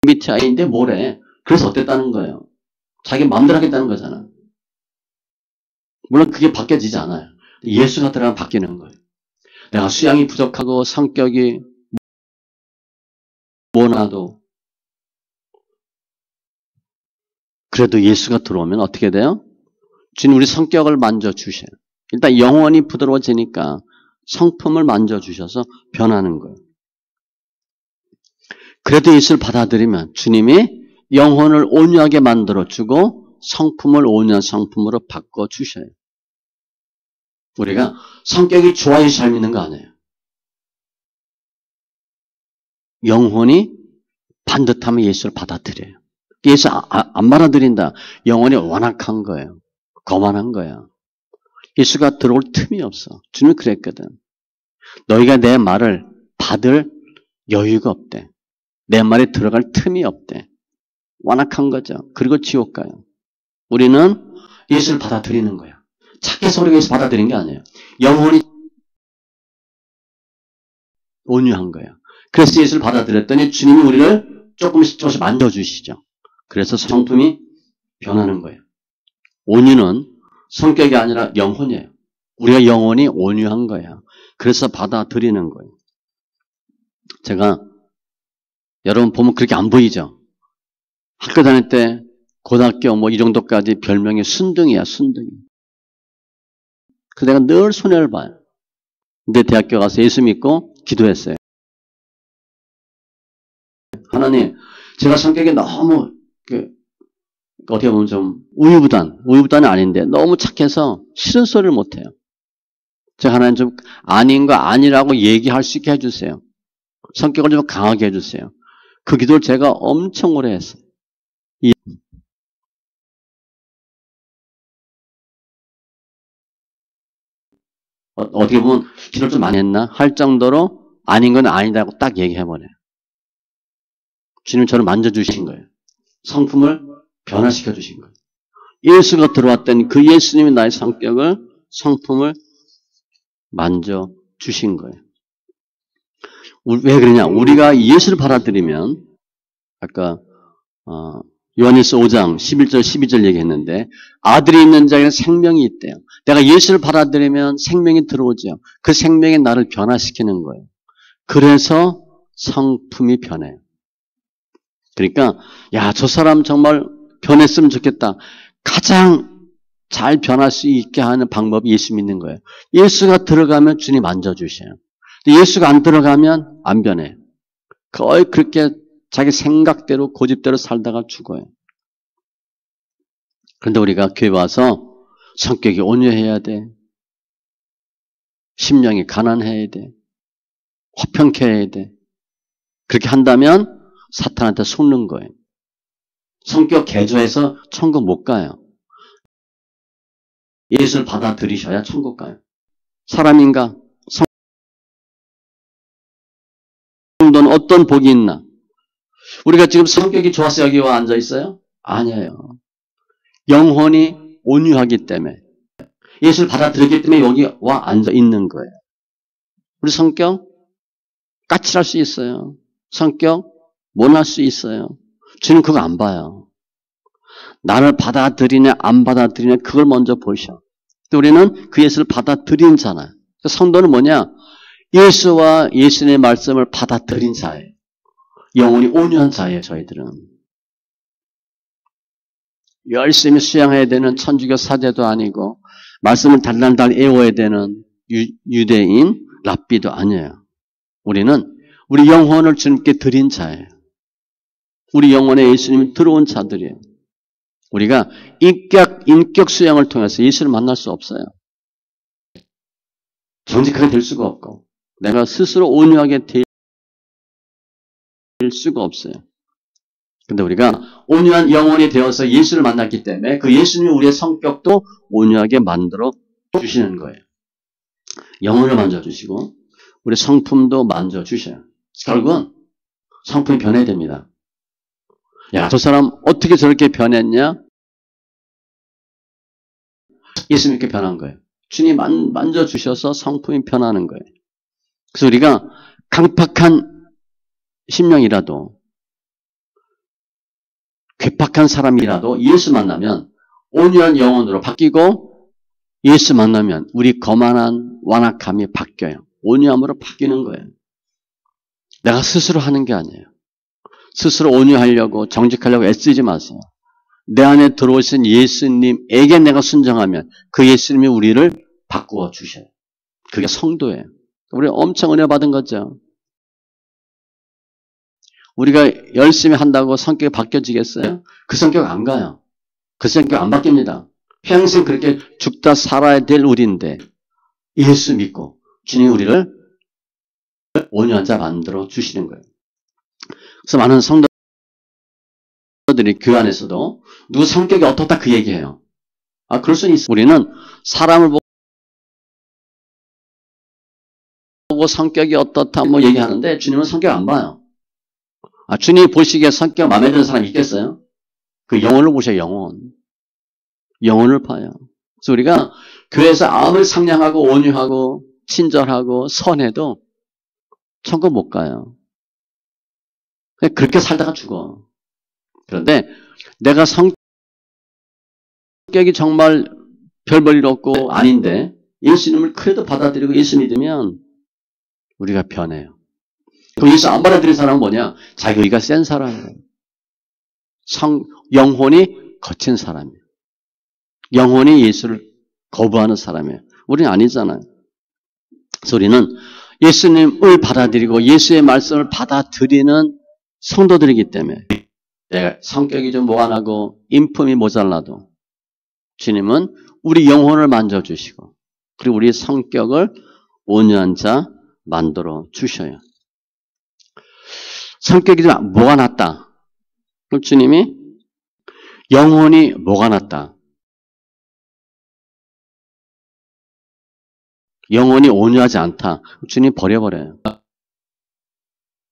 MBTI인데 뭐래? 그래서 어땠다는 거예요? 자기 마음대로 하겠다는 거잖아. 물론 그게 바뀌어지지 않아요. 예수가 들어가면 바뀌는 거예요. 내가 수양이 부족하고 성격이 모나도 그래도 예수가 들어오면 어떻게 돼요? 주님 우리 성격을 만져주셔요. 일단 영혼이 부드러워지니까 성품을 만져주셔서 변하는 거예요. 그래도 예수를 받아들이면 주님이 영혼을 온유하게 만들어주고 성품을 온유한 성품으로 바꿔주셔요. 우리가 성격이 좋아야 잘 믿는 거 아니에요. 영혼이 반듯하면 예수를 받아들여요. 예수 안 받아들인다. 영혼이 완악한 거예요. 거만한 거야. 예수가 들어올 틈이 없어. 주님이 그랬거든. 너희가 내 말을 받을 여유가 없대. 내 말에 들어갈 틈이 없대. 완악한 거죠. 그리고 지옥 가요. 우리는 예수를 받아들이는 거야. 착해서 우리가 예수 받아들이는 게 아니에요. 영혼이 온유한 거예요. 그래서 예수를 받아들였더니 주님이 우리를 조금씩 만져주시죠. 그래서 성품이 변하는 거예요. 온유는 성격이 아니라 영혼이에요. 우리가 영혼이 온유한 거야. 그래서 받아들이는 거예요. 제가 여러분 보면 그렇게 안 보이죠? 학교 다닐 때 고등학교 뭐 이 정도까지 별명이 순둥이야, 순둥이. 그래서 내가 늘 손해를 봐요. 근데 대학교 가서 예수 믿고 기도했어요. 하나님, 제가 성격이 너무 어떻게 보면 좀 우유부단이 아닌데 너무 착해서 싫은 소리를 못해요. 제가 하나님 좀 아닌 거 아니라고 얘기할 수 있게 해주세요. 성격을 좀 강하게 해주세요. 그 기도를 제가 엄청 오래 했어요. 어떻게 보면 기도를 좀 많이 했나 할 정도로 아닌 건 아니다고 딱 얘기해버려요. 주님 저를 만져주신 거예요. 성품을 변화시켜 주신 거예요. 예수가 들어왔던 그 예수님이 나의 성품을 만져주신 거예요. 왜 그러냐? 우리가 예수를 받아들이면 아까 요한일서 5장 11절 12절 얘기했는데 아들이 있는 자에게는 생명이 있대요. 내가 예수를 받아들이면 생명이 들어오죠. 그 생명이 나를 변화시키는 거예요. 그래서 성품이 변해요. 그러니까 야, 저 사람 정말 변했으면 좋겠다. 가장 잘 변할 수 있게 하는 방법이 예수 믿는 거예요. 예수가 들어가면 주님 만져주셔요. 예수가 안 들어가면 안 변해요. 거의 그렇게 자기 생각대로 고집대로 살다가 죽어요. 그런데 우리가 교회 와서 성격이 온유해야 돼. 심령이 가난해야 돼. 화평케 해야 돼. 그렇게 한다면 사탄한테 속는 거예요. 성격 개조해서 천국 못 가요. 예수를 받아들이셔야 천국 가요. 사람인가? 성도는 어떤 복이 있나? 우리가 지금 성격이 좋아서 여기 와 앉아 있어요? 아니에요. 영혼이 온유하기 때문에 예수를 받아들였기 때문에 여기 와 앉아 있는 거예요. 우리 성격 까칠할 수 있어요. 성격 못할 수 있어요. 주님 그거 안 봐요. 나를 받아들이냐 안 받아들이냐 그걸 먼저 보셔. 우리는 그 예수를 받아들인 자잖아요. 성도는 뭐냐? 예수와 예수님의 말씀을 받아들인 자예요. 영혼이 온유한 자예요. 저희들은. 열심히 수양해야 되는 천주교 사제도 아니고 말씀을 달달달 외워야 되는 유대인 랍비도 아니에요. 우리는 우리 영혼을 주님께 드린 자예요. 우리 영혼에 예수님이 들어온 자들이에요. 우리가 인격 수양을 통해서 예수를 만날 수 없어요. 정직하게 될 수가 없고 내가 스스로 온유하게 될 수가 없어요. 근데 우리가 온유한 영혼이 되어서 예수를 만났기 때문에 그 예수님이 우리의 성격도 온유하게 만들어 주시는 거예요. 영혼을 만져주시고 우리 성품도 만져주셔요. 결국은 성품이 변해야 됩니다. 야, 저 사람 어떻게 저렇게 변했냐? 예수님 이렇게 변한 거예요. 주님 만져주셔서 성품이 변하는 거예요. 그래서 우리가 강팍한 심령이라도 괴팍한 사람이라도 예수 만나면 온유한 영혼으로 바뀌고 예수 만나면 우리 거만한 완악함이 바뀌어요. 온유함으로 바뀌는 거예요. 내가 스스로 하는 게 아니에요. 스스로 온유하려고 정직하려고 애쓰지 마세요. 내 안에 들어오신 예수님에게 내가 순종하면 그 예수님이 우리를 바꾸어 주셔요. 그게 성도예요. 우리 엄청 은혜 받은 거죠. 우리가 열심히 한다고 성격이 바뀌어지겠어요? 그 성격 안 가요. 그 성격 안 바뀝니다. 평생 그렇게 죽다 살아야 될 우리인데 예수 믿고 주님이 우리를 온유한 자 만들어 주시는 거예요. 그래서 많은 성도들이 교회 안에서도 누구 성격이 어떻다 그 얘기해요. 아, 그럴 수는 있어요. 우리는 사람을 보고 성격이 어떻다 뭐 얘기하는데 주님은 성격 안 봐요. 아, 주님이 보시기에 성격 마음에 드는 사람이 있겠어요? 그 영혼을 보셔요, 영혼. 영혼을 봐요. 그래서 우리가 교회에서 아무리 상냥하고 온유하고 친절하고 선해도 천국 못 가요. 그렇게 살다가 죽어. 그런데 내가 성격이 정말 별 볼 일 없고 아닌데 예수님을 그래도 받아들이고 예수 믿으면 우리가 변해요. 그럼 예수 안 받아들인 사람은 뭐냐? 자기 의가 센 사람이에요. 영혼이 거친 사람이에요. 영혼이 예수를 거부하는 사람이에요. 우리는 아니잖아요. 그래서 우리는 예수님을 받아들이고 예수의 말씀을 받아들이는 성도들이기 때문에 내가 성격이 좀 모한하고 인품이 모자라도 주님은 우리 영혼을 만져주시고 그리고 우리 성격을 온유한 자 만들어 주셔요. 성격이 좀 뭐가 났다. 그럼 주님이 영혼이 뭐가 났다. 영혼이 온유하지 않다. 주님 버려버려요.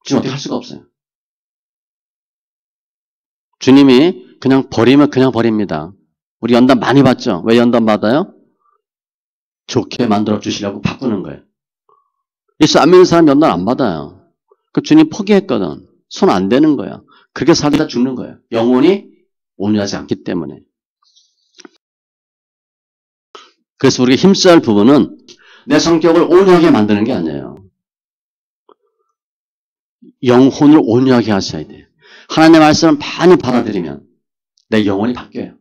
주님 어떻게 할 수가 없어요. 주님이 그냥 버리면 그냥 버립니다. 우리 연단 많이 받죠? 왜 연단 받아요? 좋게 만들어 주시려고 바꾸는 거예요. 예수 안 믿는 사람 연단 안 받아요. 그 주님 포기했거든. 손 안 대는 거야. 그렇게 살다 죽는 거예요. 영혼이 온유하지 않기 때문에. 그래서 우리가 힘써야 할 부분은 내 성격을 온유하게 만드는 게 아니에요. 영혼을 온유하게 하셔야 돼요. 하나님의 말씀을 많이 받아들이면 내 영혼이 바뀌어요.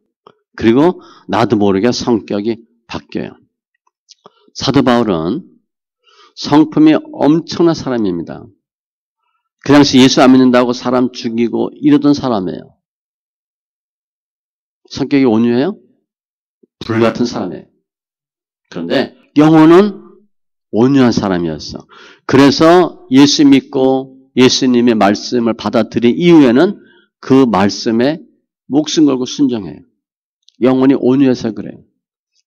그리고 나도 모르게 성격이 바뀌어요. 사도 바울은 성품이 엄청난 사람입니다. 그 당시 예수 안 믿는다고 사람 죽이고 이러던 사람이에요. 성격이 온유해요? 불같은 사람이에요. 그런데 영혼은 온유한 사람이었어. 그래서 예수 믿고 예수님의 말씀을 받아들인 이후에는 그 말씀에 목숨 걸고 순종해요. 영혼이 온유해서 그래요.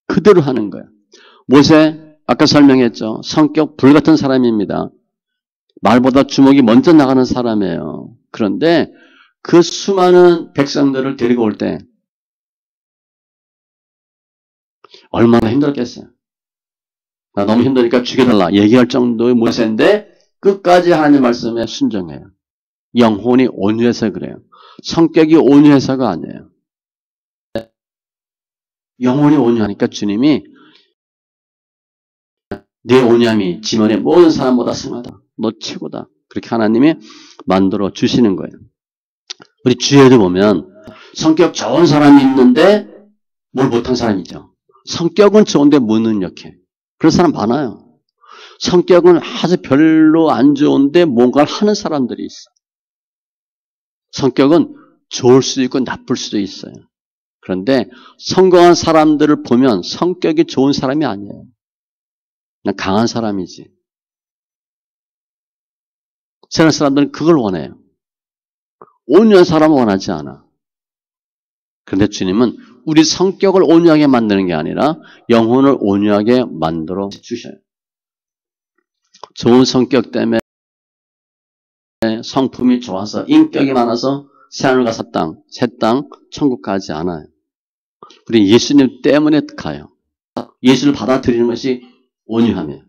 그대로 하는 거예요. 모세 아까 설명했죠. 성격 불같은 사람입니다. 말보다 주먹이 먼저 나가는 사람이에요. 그런데 그 수많은 백성들을 데리고 올 때 얼마나 힘들었겠어요. 나 너무 힘드니까 죽여달라 얘기할 정도의 모세인데 끝까지 하나님 말씀에 순종해요. 영혼이 온유해서 그래요. 성격이 온유해서가 아니에요. 영혼이 온유하니까 주님이 내 온유함이 지면의 모든 사람보다 승하다. 너 최고다. 그렇게 하나님이 만들어 주시는 거예요. 우리 주위에도 보면 성격 좋은 사람이 있는데 뭘 못한 사람이 있죠. 성격은 좋은데 무능력해. 그런 사람 많아요. 성격은 아주 별로 안 좋은데 뭔가를 하는 사람들이 있어. 성격은 좋을 수도 있고 나쁠 수도 있어요. 그런데 성공한 사람들을 보면 성격이 좋은 사람이 아니에요. 그냥 강한 사람이지. 세상 사람들은 그걸 원해요. 온유한 사람은 원하지 않아. 그런데 주님은 우리 성격을 온유하게 만드는 게 아니라 영혼을 온유하게 만들어 주셔요. 좋은 성격 때문에 성품이 좋아서 인격이 많아서 새하늘 가서 새 땅 천국 가지 않아요. 우리 예수님 때문에 가요. 예수를 받아들이는 것이 온유함이에요.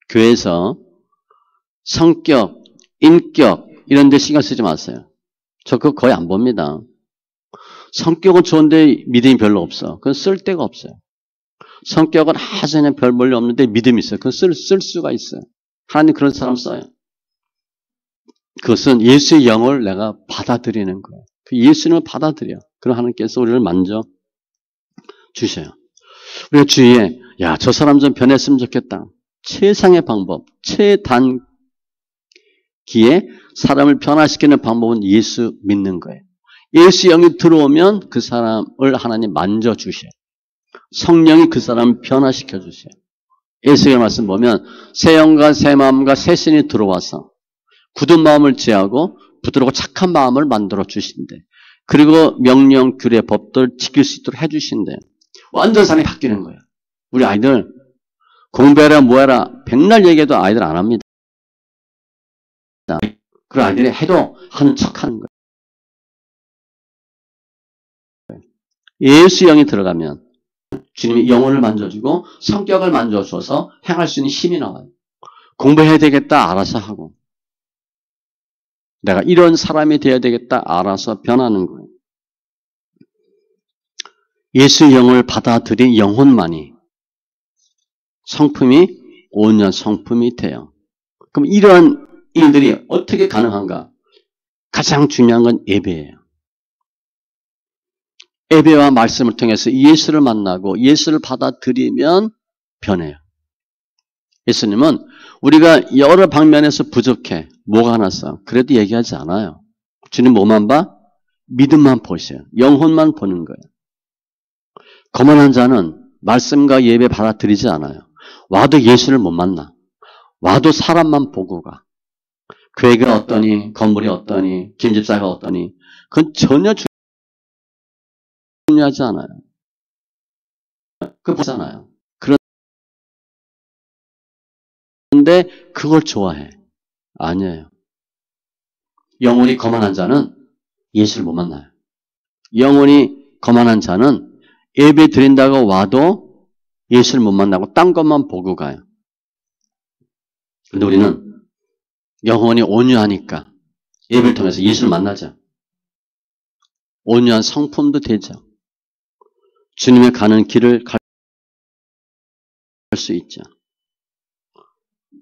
교회에서 성격, 인격 이런 데 신경 쓰지 마세요. 저 그거 거의 안 봅니다. 성격은 좋은데 믿음이 별로 없어. 그건 쓸 데가 없어요. 성격은 아주 그냥 별 멀리 없는데 믿음이 있어요. 그건 쓸 수가 있어요. 하나님 그런 사람 써요. 그것은 예수의 영을 내가 받아들이는 거예요. 그 예수님을 받아들여. 그럼 하나님께서 우리를 만져 주셔요. 우리가 주위에 야, 저 사람 좀 변했으면 좋겠다. 최상의 방법, 최단기에 사람을 변화시키는 방법은 예수 믿는 거예요. 예수 영이 들어오면 그 사람을 하나님 만져 주셔요. 성령이 그 사람을 변화시켜 주셔요. 예수의 말씀 보면 새 영과 새 마음과 새 신이 들어와서 굳은 마음을 제하고 부드럽고 착한 마음을 만들어 주신대. 그리고 명령, 규례, 법들 지킬 수 있도록 해주신대. 완전 사람이 바뀌는 거예요. 우리 아이들 공부해라 뭐해라 백날 얘기해도 아이들 안 합니다. 그 아이들이 해도 하는 척하는 거예요. 예수 영이 들어가면 주님이 영혼을 만져주고 성격을 만져줘서 행할 수 있는 힘이 나와요. 공부해야 되겠다 알아서 하고 내가 이런 사람이 되어야 되겠다 알아서 변하는 거예요. 예수 영을 받아들인 영혼만이 성품이 온유한 성품이 돼요. 그럼 이러한 일들이 어떻게 가능한가? 가장 중요한 건 예배예요. 예배와 말씀을 통해서 예수를 만나고 예수를 받아들이면 변해요. 예수님은 우리가 여러 방면에서 부족해. 뭐가 하나 써. 그래도 얘기하지 않아요. 주님 뭐만 봐? 믿음만 보셔요. 영혼만 보는 거예요. 거만한 자는 말씀과 예배 받아들이지 않아요. 와도 예수를 못 만나. 와도 사람만 보고 가. 교회가 어떠니, 건물이 어떠니, 김집사가 어떠니, 그건 전혀 중요하지 않아요. 그거 보잖아요. 그런데 그걸 좋아해. 아니에요. 영혼이 거만한 자는 예수를 못 만나요. 영혼이 거만한 자는 예배 드린다고 와도 예수를 못 만나고 딴 것만 보고 가요. 그런데 우리는 영혼이 온유하니까 예배를 통해서 예수를 만나죠. 온유한 성품도 되죠. 주님의 가는 길을 갈 수 있죠.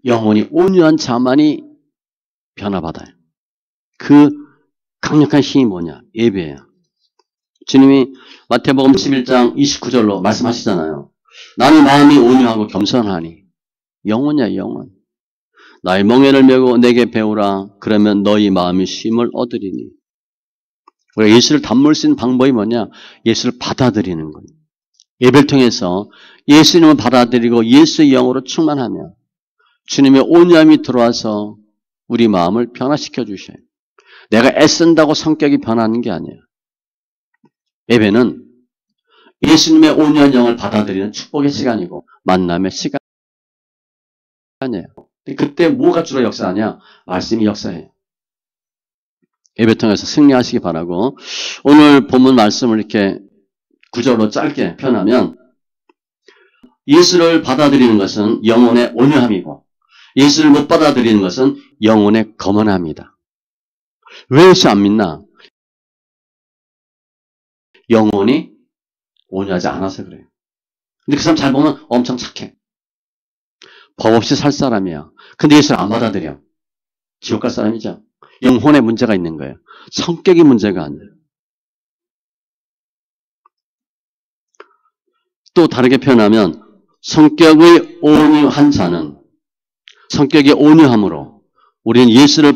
영혼이 온유한 자만이 변화받아요. 그 강력한 힘이 뭐냐? 예배예요. 주님이 마태복음 11장 29절로 말씀하시잖아요. 나는 마음이 온유하고 겸손하니. 영혼이야, 영혼. 나의 멍에를 메고 내게 배우라. 그러면 너희 마음이 쉼을 얻으리니. 우리가 예수를 담물 수 있는 방법이 뭐냐? 예수를 받아들이는 거예요. 예배를 통해서 예수님을 받아들이고 예수의 영으로 충만하면 주님의 온유함이 들어와서 우리 마음을 변화시켜 주셔요. 내가 애쓴다고 성격이 변하는 게 아니에요. 예배는 예수님의 온유한 영을 받아들이는 축복의 시간이고 만남의 시간이에요. 그때 뭐가 주로 역사하냐? 말씀이 역사해요. 예배 통해서 승리하시기 바라고 오늘 본문 말씀을 이렇게 구절로 짧게 표현하면 예수를 받아들이는 것은 영혼의 온유함이고 예수를 못 받아들이는 것은 영혼의 거만함이다. 왜 예수 안 믿나? 영혼이 온유하지 않아서 그래요. 근데 그 사람 잘 보면 엄청 착해. 법 없이 살 사람이야. 근데 예수를 안 받아들여. 지옥 갈 사람이죠. 영혼에 문제가 있는 거예요. 성격이 문제가 아니에요. 또 다르게 표현하면 성격의 온유한 자는 성격의 온유함으로 우리는 예수를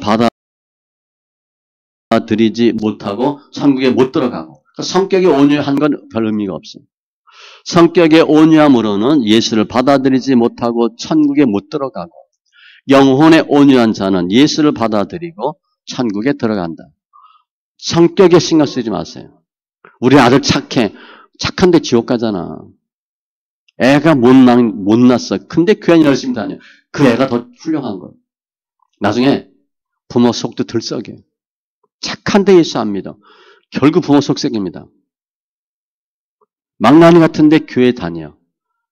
받아들이지 못하고 천국에 못 들어가고 성격이 온유한 건 별 의미가 없어요. 성격의 온유함으로는 예수를 받아들이지 못하고 천국에 못 들어가고 영혼의 온유한 자는 예수를 받아들이고 천국에 들어간다. 성격에 신경 쓰지 마세요. 우리 아들 착해. 착한데 지옥 가잖아. 애가 못났어. 근데 교회 열심히 다녀. 그 애가 더 훌륭한 거예요. 나중에 부모 속도 들썩여요. 착한데 예수 안 믿어. 결국 부모 속썩입니다. 망나니 같은데 교회 다녀.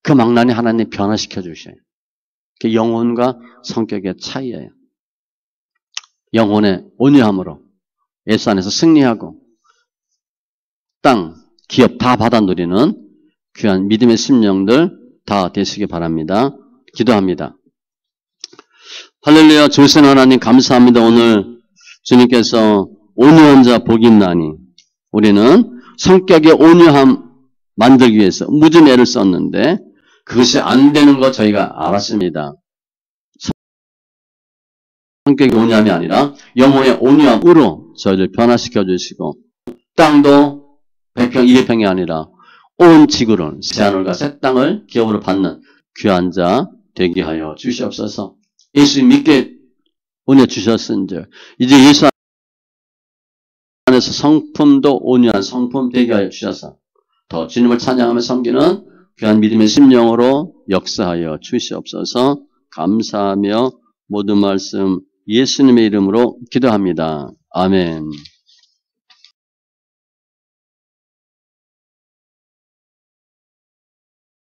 그 망나니 하나님 변화시켜 주셔요. 그 영혼과 성격의 차이예요. 영혼의 온유함으로 예수 안에서 승리하고 땅, 기업 다 받아 누리는 귀한 믿음의 심령들 다 되시기 바랍니다. 기도합니다. 할렐루야. 조선 하나님 감사합니다. 오늘 주님께서 온유한 자 복이 있나니 우리는 성격의 온유함 만들기 위해서 무진 애를 썼는데 그것이 안 되는 거 저희가 알았습니다. 성격의 온유함이 아니라 영혼의 온유함으로 저희를 변화시켜 주시고 땅도 100평, 200평이 아니라 온 지구를 새하늘과 새 땅을 기업으로 받는 귀한 자 되게 하여 주시옵소서. 예수 믿게 은혜 주셨은즉 이제 예수 안에서 성품도 온유한 성품 되게 하여 주셔서 더 주님을 찬양하며 섬기는 귀한 믿음의 심령으로 역사하여 주시옵소서. 감사하며 모든 말씀 예수님의 이름으로 기도합니다. 아멘.